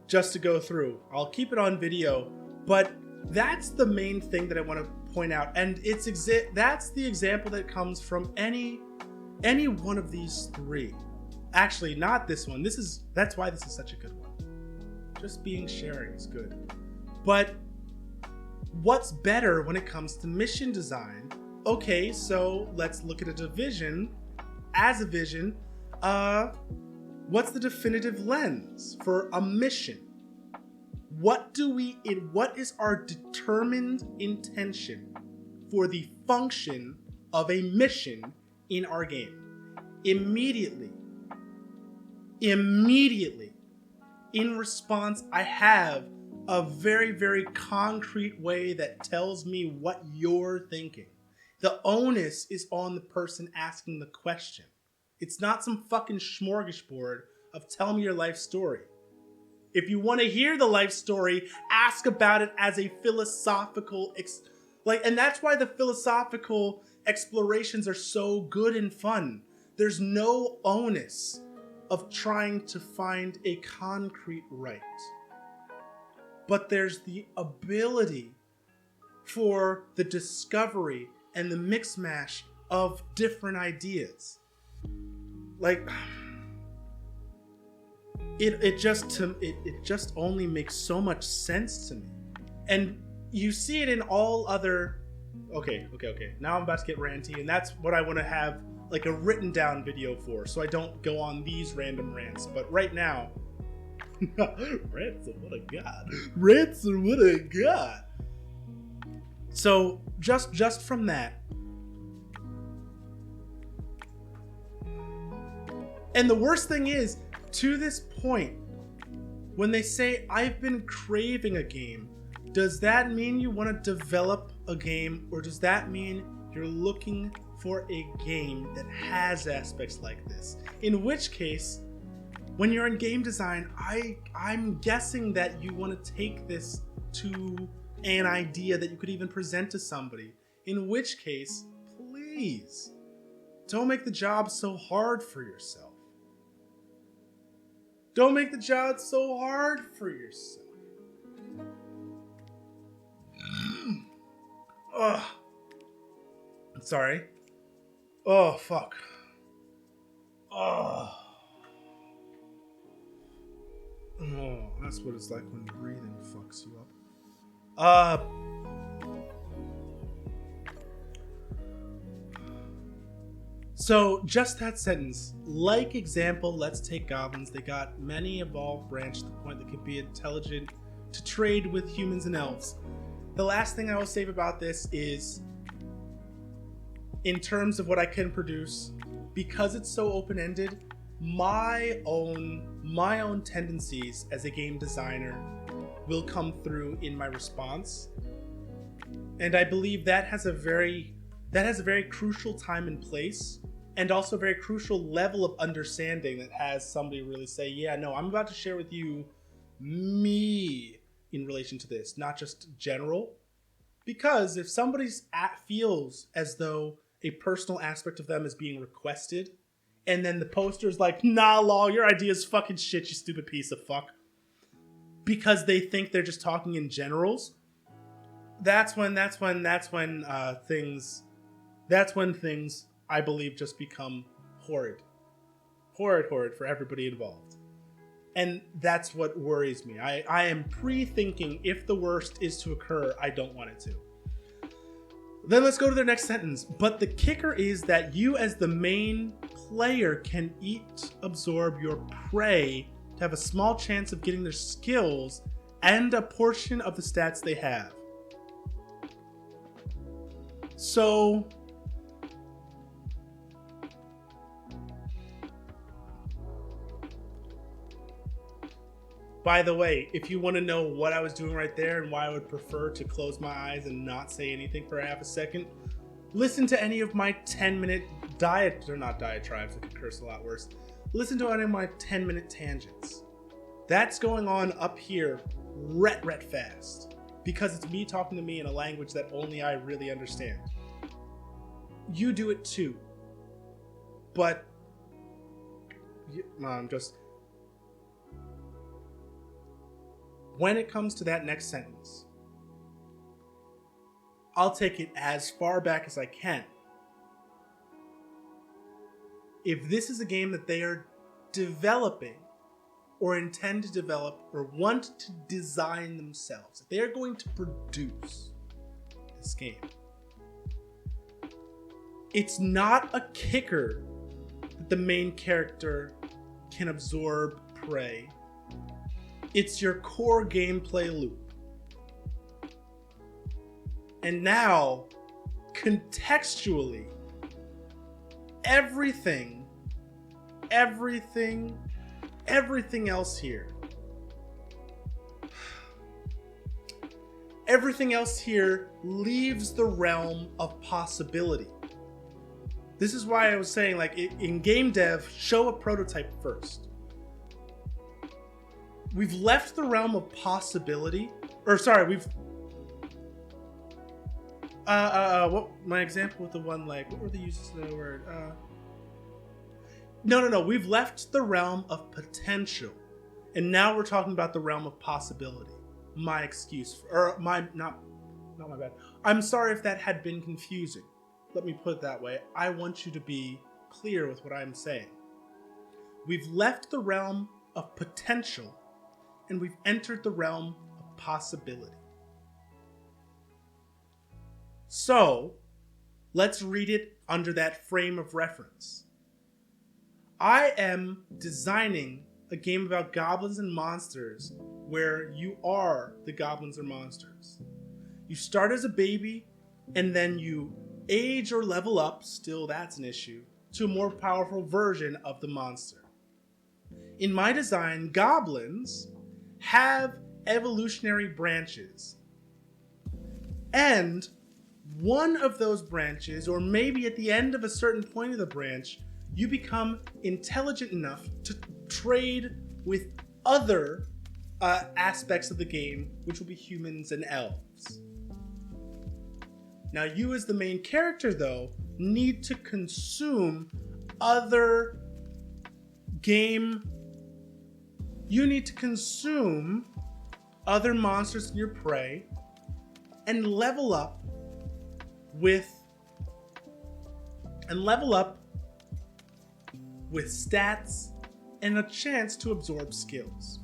just to go through. I'll keep it on video, but that's the main thing that I want to point out, and that's the example that comes from any one of these three. Actually, not this one. That's why this is such a good one. Just sharing is good. But what's better when it comes to mission design? Okay, so let's look at a division. As a vision, what's the definitive lens for a mission? What is our determined intention for the function of a mission in our game? Immediately, in response, I have a very, very concrete way that tells me what you're thinking. The onus is on the person asking the question. It's not some fucking smorgasbord of tell me your life story. If you want to hear the life story, ask about it as a philosophical, and that's why the philosophical explorations are so good and fun. There's no onus of trying to find a concrete right. But there's the ability for the discovery and the mix mash of different ideas. Like, it just only makes so much sense to me. And you see it in all other... Okay. Now I'm about to get ranty, and that's what I want to have like a written down video for, so I don't go on these random rants. But right now... Rants are what I got. So just from that, and the worst thing is, to this point, when they say I've been craving a game, does that mean you want to develop a game, or does that mean you're looking for a game that has aspects like this? In which case, when you're in game design, I'm guessing that you want to take this to an idea that you could even present to somebody. In which case, please, don't make the job so hard for yourself. Don't make the job so hard for yourself. Ugh. Sorry. Oh, fuck. Oh, that's what it's like when breathing fucks you up. So just that sentence, like example, let's take goblins. They got many evolved branch to the point that could be intelligent to trade with humans and elves. The last thing I will say about this is, in terms of what I can produce, because it's so open-ended, my own tendencies as a game designer will come through in my response. And I believe that has a very crucial time and place, and also a very crucial level of understanding that has somebody really say, yeah, no, I'm about to share with you me in relation to this, not just general. Because if somebody feels as though a personal aspect of them is being requested, and then the poster's like, nah, lol, your idea is fucking shit, you stupid piece of fuck, because they think they're just talking in generals, that's when things I believe just become horrid for everybody involved. And that's what worries me. I am pre-thinking, if the worst is to occur, I don't want it to. Then let's go to their next sentence. But the kicker is that you as the main player can absorb your prey to have a small chance of getting their skills and a portion of the stats they have. So By the way, if you want to know what I was doing right there and why I would prefer to close my eyes and not say anything for half a second, listen to any of my 10-minute diatribes, I could curse a lot worse. Listen to any of my 10-minute tangents. That's going on up here ret fast, because it's me talking to me in a language that only I really understand. You do it too. But when it comes to that next sentence, I'll take it as far back as I can. If this is a game that they are developing or intend to develop or want to design themselves, if they are going to produce this game, it's not a kicker that the main character can absorb prey. It's your core gameplay loop. And now, contextually, everything else here. Everything else here leaves the realm of possibility. This is why I was saying, like, in game dev, show a prototype first. We've left the realm of possibility, what my example with the one leg? What were the uses of the word? No. We've left the realm of potential, and now we're talking about the realm of possibility. My excuse, not my bad. I'm sorry if that had been confusing. Let me put it that way. I want you to be clear with what I'm saying. We've left the realm of potential, and we've entered the realm of possibility. So, let's read it under that frame of reference. I am designing a game about goblins and monsters where you are the goblins or monsters. You start as a baby, and then you age or level up, still that's an issue, to a more powerful version of the monster. In my design, goblins have evolutionary branches. And one of those branches, or maybe at the end of a certain point of the branch, you become intelligent enough to trade with other aspects of the game, which will be humans and elves. Now, you as the main character, though, need to consume other game. You need to consume other monsters in your prey and level up with stats and a chance to absorb skills.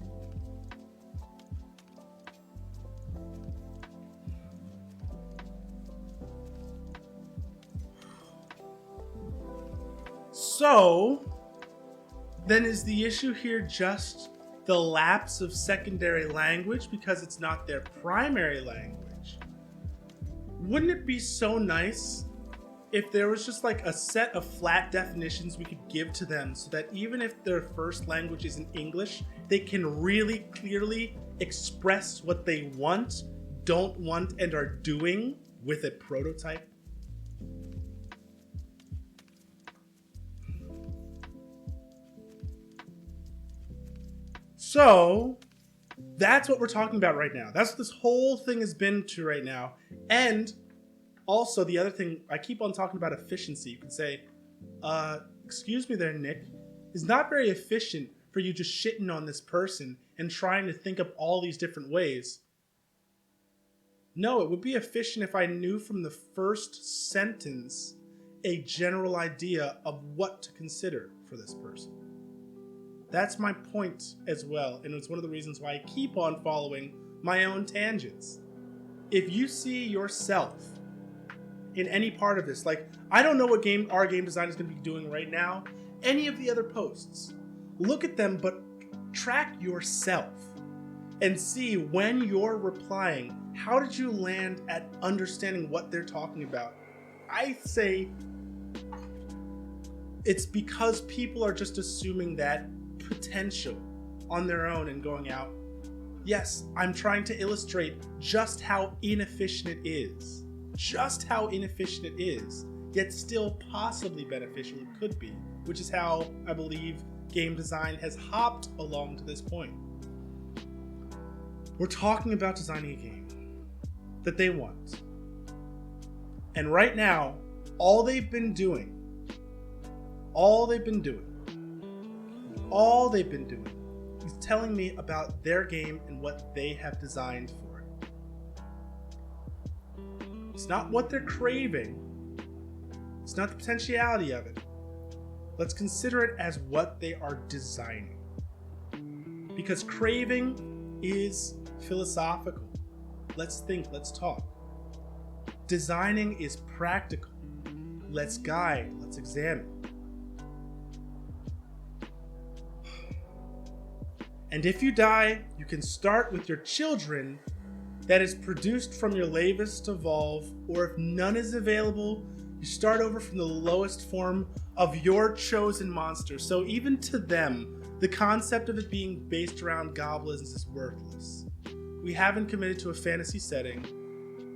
So, then is the issue here just the lapse of secondary language because it's not their primary language? Wouldn't it be so nice if there was just like a set of flat definitions we could give to them so that even if their first language isn't English, they can really clearly express what they want, don't want, and are doing with a prototype? So, that's what we're talking about right now. That's what this whole thing has been to right now. And also, the other thing, I keep on talking about efficiency. You can say, excuse me there, Nick. It's not very efficient for you just shitting on this person and trying to think up all these different ways. No, it would be efficient if I knew from the first sentence a general idea of what to consider for this person. That's my point as well, and it's one of the reasons why I keep on following my own tangents. If you see yourself in any part of this, like, I don't know what our game design is going to be doing right now, any of the other posts, look at them, but track yourself and see when you're replying, how did you land at understanding what they're talking about? I say it's because people are just assuming that potential on their own and going out Yes, I'm trying to illustrate just how inefficient it is. Just how inefficient it is, yet still possibly beneficial it could be, which is how I believe game design has hopped along to this point. We're talking about designing a game that they want. And right now, all they've been doing is telling me about their game and what they have designed for it. It's not what they're craving. It's not the potentiality of it. Let's consider it as what they are designing. Because craving is philosophical. Let's think, let's talk. Designing is practical. Let's guide, let's examine. And if you die, you can start with your children that is produced from your latest evolve, or if none is available, you start over from the lowest form of your chosen monster. So even to them, the concept of it being based around goblins is worthless. We haven't committed to a fantasy setting.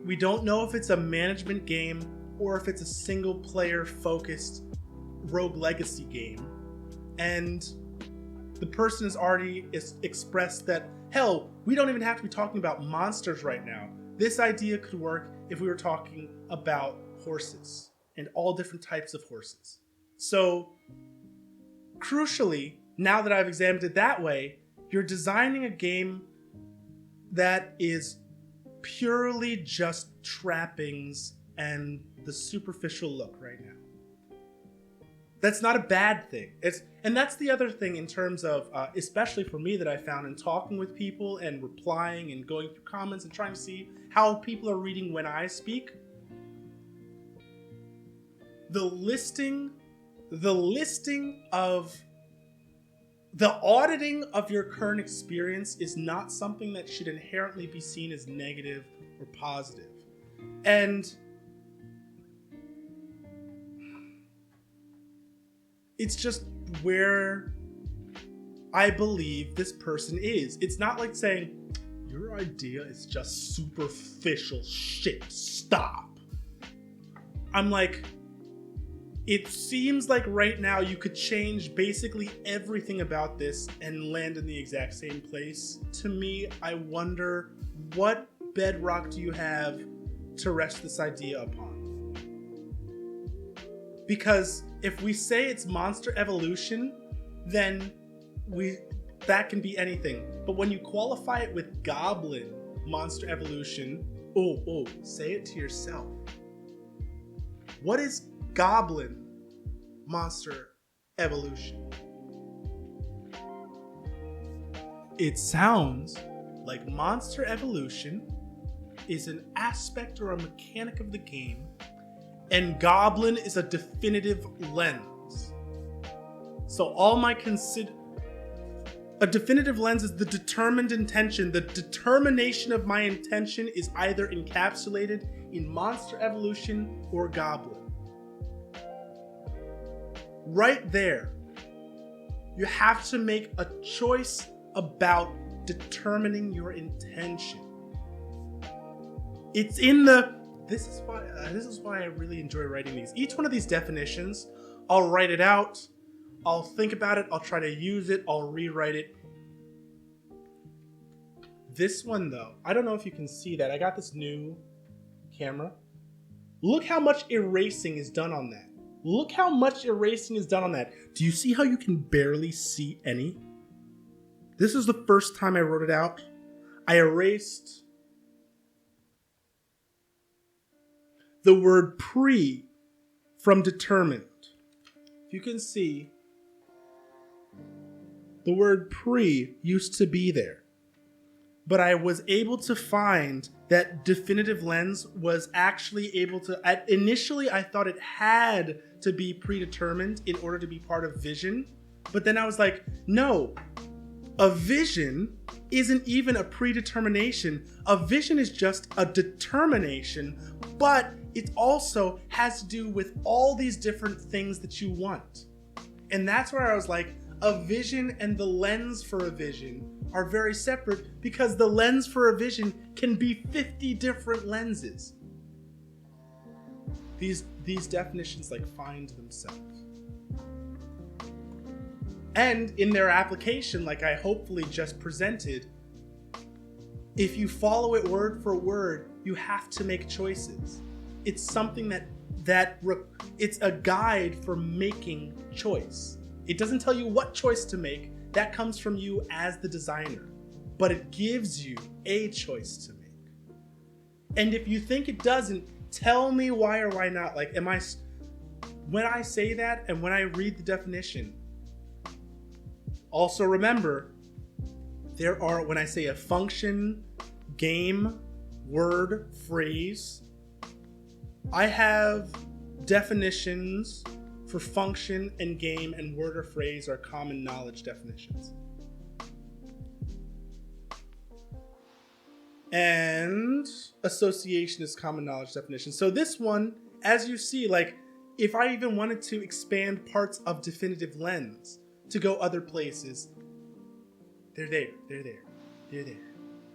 We don't know if it's a management game or if it's a single player focused rogue legacy game. And the person has already expressed that, hell, we don't even have to be talking about monsters right now. This idea could work if we were talking about horses and all different types of horses. So, crucially, now that I've examined it that way, you're designing a game that is purely just trappings and the superficial look right now. That's not a bad thing. And that's the other thing in terms of, especially for me, that I found in talking with people and replying and going through comments and trying to see how people are reading when I speak. The auditing of your current experience is not something that should inherently be seen as negative or positive. And it's just where I believe this person is. It's not like saying, your idea is just superficial shit, stop. I'm like, it seems like right now you could change basically everything about this and land in the exact same place. To me, I wonder, what bedrock do you have to rest this idea upon? Because if we say it's monster evolution, then that can be anything. But when you qualify it with goblin monster evolution, say it to yourself. What is goblin monster evolution? It sounds like monster evolution is an aspect or a mechanic of the game, and goblin is a definitive lens. So a definitive lens is the determined intention. The determination of my intention is either encapsulated in monster evolution or goblin. Right there, you have to make a choice about determining your intention. It's in this is why I really enjoy writing these. Each one of these definitions, I'll write it out, I'll think about it, I'll try to use it, I'll rewrite it. This one though, I don't know if you can see that. I got this new camera. Look how much erasing is done on that. Look how much erasing is done on that. Do you see how you can barely see any? This is the first time I wrote it out. I erased the word pre from determined. If you can see, the word pre used to be there. But I was able to find that definitive lens was actually able to, initially I thought it had to be predetermined in order to be part of vision. But then I was like, no, a vision isn't even a predetermination. A vision is just a determination, but it also has to do with all these different things that you want. And that's where I was like, a vision and the lens for a vision are very separate because the lens for a vision can be 50 different lenses. These definitions like find themselves. And in their application, like I hopefully just presented, if you follow it word for word, you have to make choices. It's something it's a guide for making choice. It doesn't tell you what choice to make. That comes from you as the designer. But it gives you a choice to make. And if you think it doesn't, tell me why or why not. Like, when I say that and when I read the definition, also remember, when I say a function, game, word, phrase, I have definitions for function and game, and word or phrase are common knowledge definitions. And association is common knowledge definition. So this one, as you see, like if I even wanted to expand parts of definitive lens to go other places, they're there.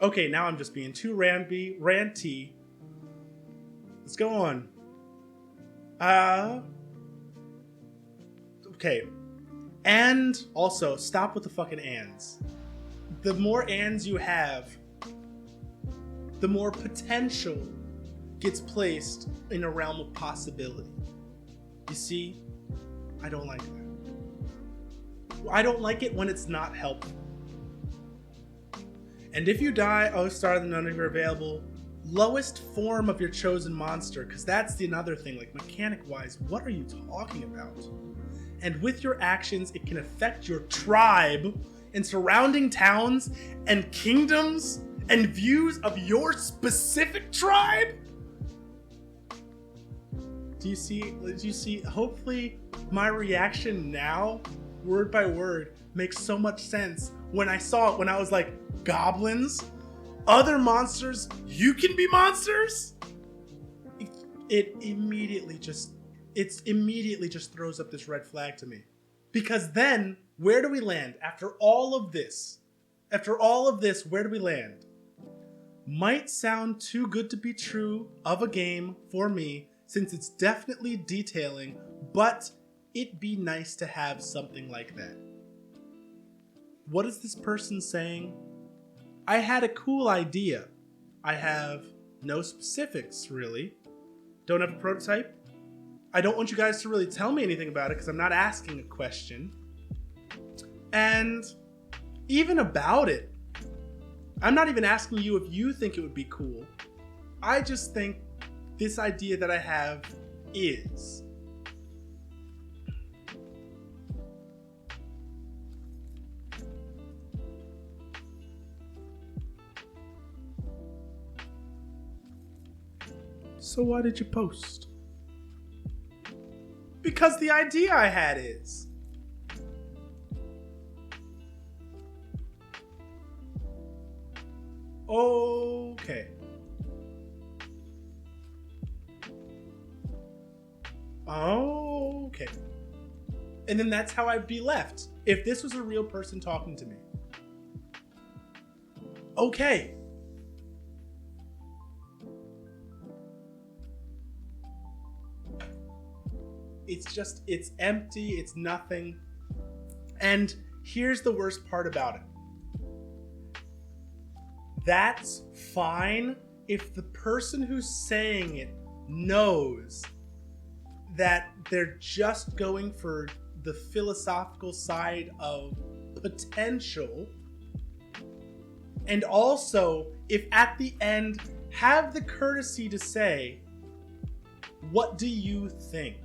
Okay, now I'm just being too ranty. Let's go on. Okay. And also, stop with the fucking ands. The more ands you have, the more potential gets placed in a realm of possibility. You see? I don't like that. I don't like it when it's not helpful. And if you die, star than none of your available, lowest form of your chosen monster, because that's another thing, like mechanic-wise, what are you talking about? And with your actions, it can affect your tribe and surrounding towns and kingdoms and views of your specific tribe? Do you see? Hopefully my reaction now, word by word, makes so much sense when I saw it, when I was like, goblins? Other monsters? You can be monsters? It immediately just throws up this red flag to me. Because then, where do we land? After all of this, where do we land? Might sound too good to be true of a game for me, since it's definitely detailing, but it'd be nice to have something like that. What is this person saying? I had a cool idea. I have no specifics, really. Don't have a prototype. I don't want you guys to really tell me anything about it because I'm not asking a question. And even about it, I'm not even asking you if you think it would be cool. I just think this idea that I have is. So why did you post? Because the idea I had is. Okay. Okay. And then that's how I'd be left if this was a real person talking to me. Okay. It's empty, it's nothing. And here's the worst part about it. That's fine if the person who's saying it knows that they're just going for the philosophical side of potential. And also, if at the end, have the courtesy to say, what do you think?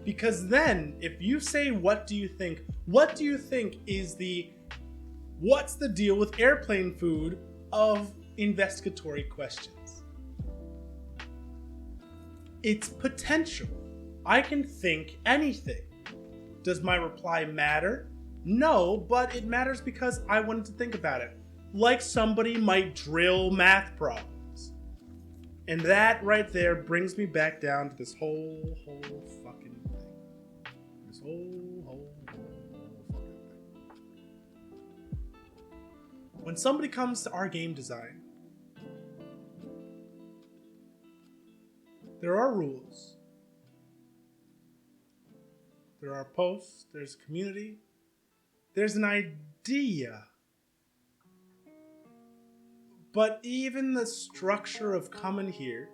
Because then, if you say, what do you think is what's the deal with airplane food of investigatory questions? It's potential. I can think anything. Does my reply matter? No, but it matters because I wanted to think about it. Like somebody might drill math problems. And that right there brings me back down to this whole fucking thing. This whole fucking thing. when somebody comes to our game design, there are rules. There are posts, there's community, there's an idea. But even the structure of coming here,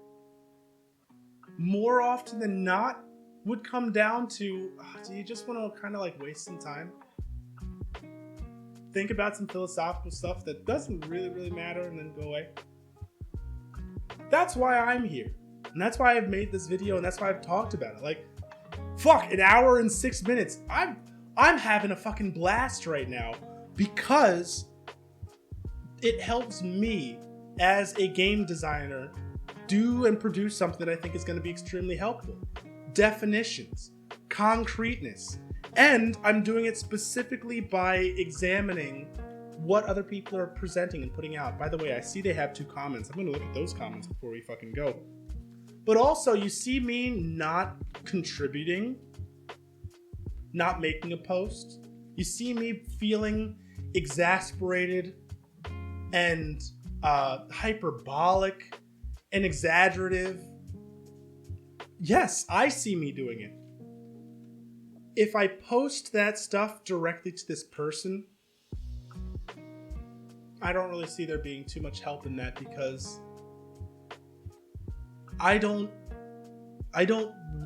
more often than not, would come down to, do you just want to kind of like waste some time? Think about some philosophical stuff that doesn't really matter and then go away. That's why I'm here. And that's why I've made this video and that's why I've talked about it. Like, fuck, an hour and 6 minutes. I'm having a fucking blast right now because it helps me as a game designer do and produce something that I think is going to be extremely helpful. Definitions, concreteness, and I'm doing it specifically by examining what other people are presenting and putting out. By the way, I see they have 2 comments. I'm going to look at those comments before we fucking go. But also, you see me not contributing, not making a post. You see me feeling exasperated and hyperbolic and exaggerative. Yes, I see me doing it. If I post that stuff directly to this person, I don't really see there being too much help in that because I don't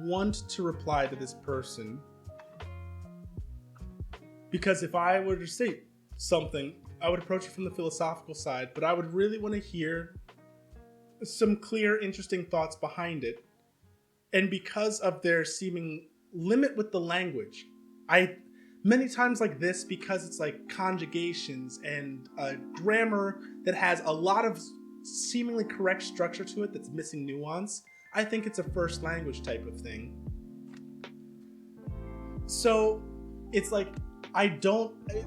want to reply to this person, because if I were to say something, I would approach it from the philosophical side, but I would really want to hear some clear, interesting thoughts behind it. And because of their seeming limit with the language, many times like this, because it's like conjugations and grammar that has a lot of seemingly correct structure to it that's missing nuance, I think it's a first language type of thing. So it's like,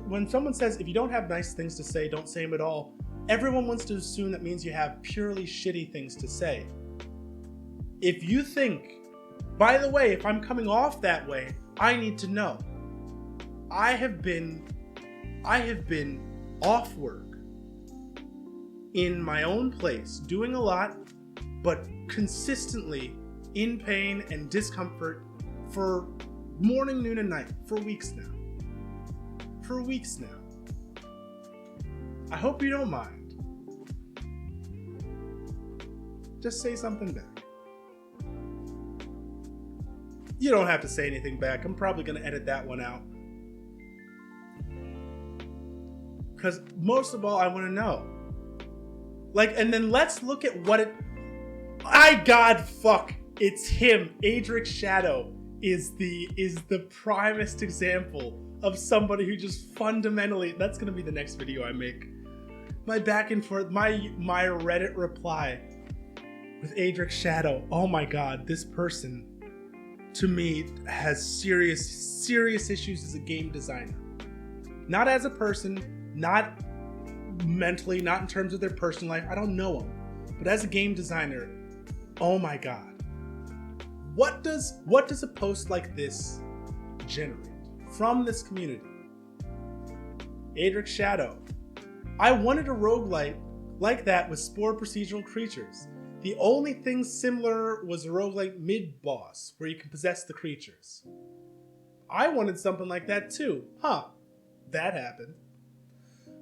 when someone says, if you don't have nice things to say, don't say them at all, everyone wants to assume that means you have purely shitty things to say. If you think, by the way, if I'm coming off that way, I need to know. I have been off work in my own place, doing a lot, but consistently in pain and discomfort for morning, noon, and night for weeks now. I hope you don't mind. Just say something back. You don't have to say anything back. I'm probably going to edit that one out. Because most of all, I want to know. Like, and then let's look at what it... It's him. Adric's Shadow is the primest example of somebody who just fundamentally... That's going to be the next video I make. My back and forth, my Reddit reply with Adric's Shadow. Oh my god, this person, to me, has serious issues as a game designer. Not as a person, not mentally, not in terms of their personal life. I don't know him. But as a game designer, oh my god. What does a post like this generate from this community? Adric's Shadow. I wanted a roguelite like that with spore procedural creatures. The only thing similar was a roguelite mid-boss, where you can possess the creatures. I wanted something like that too. That happened.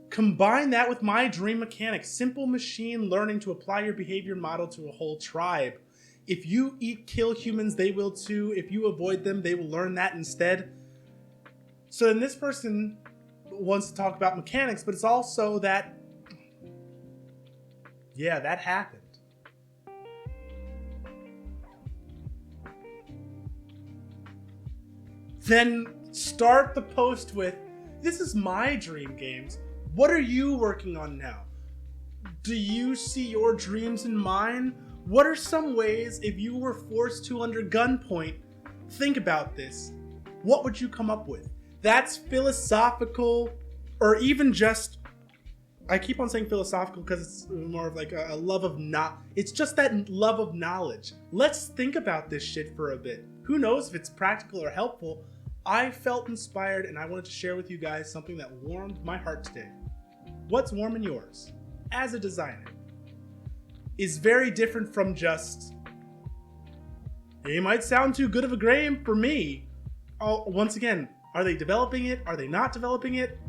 Combine that with my dream mechanic, simple machine learning to apply your behavior model to a whole tribe. If you kill humans, they will too. If you avoid them, they will learn that instead. So then this person wants to talk about mechanics, but it's also that, yeah, that happened. Then start the post with, this is my dream games. What are you working on now? Do you see your dreams in mine? What are some ways, if you were forced to under gunpoint, think about this. What would you come up with? That's philosophical, or even just, I keep on saying philosophical because it's more of like a love of it's just that love of knowledge. Let's think about this shit for a bit. Who knows if it's practical or helpful? I felt inspired and I wanted to share with you guys something that warmed my heart today. what's warm in yours as a designer is very different from just, it might sound too good of a game for me. Oh, once again, are they developing it? Are they not developing it?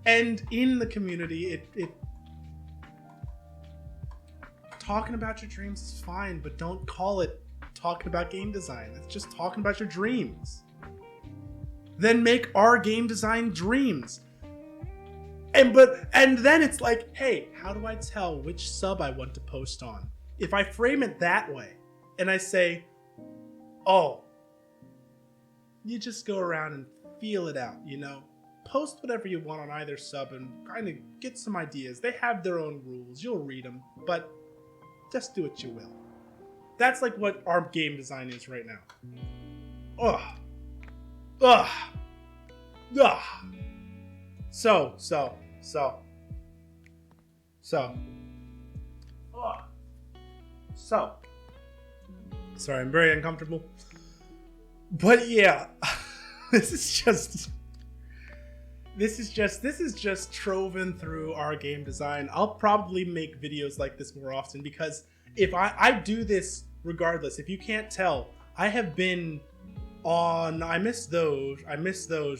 And in the community, talking about your dreams is fine, but don't call it talking about game design. It's just talking about your dreams. Then make our game design dreams. And then it's like, hey, how do I tell which sub I want to post on? If I frame it that way, and I say, oh, you just go around and feel it out, you know? Post whatever you want on either sub and kind of get some ideas. They have their own rules. You'll read them, but just do what you will. That's like what our game design is right now. Ugh. Ugh. Ugh. So. Ugh. So. Sorry, I'm very uncomfortable. But yeah, this is just troven through our game design. I'll probably make videos like this more often because if I do this regardless. If you can't tell, I have been on, I miss those,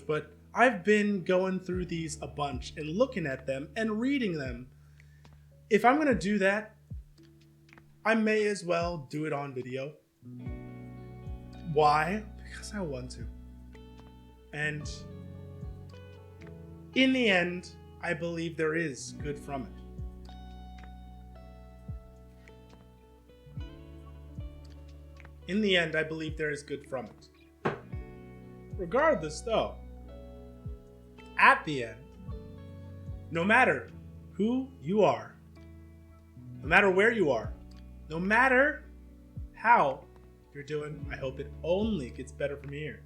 but I've been going through these a bunch and looking at them and reading them. If I'm gonna do that, I may as well do it on video. Why? Because I want to. And in the end, I believe there is good from it. In the end, I believe there is good from it. Regardless, though, at the end, no matter who you are, no matter where you are, no matter how you're doing, I hope it only gets better from here.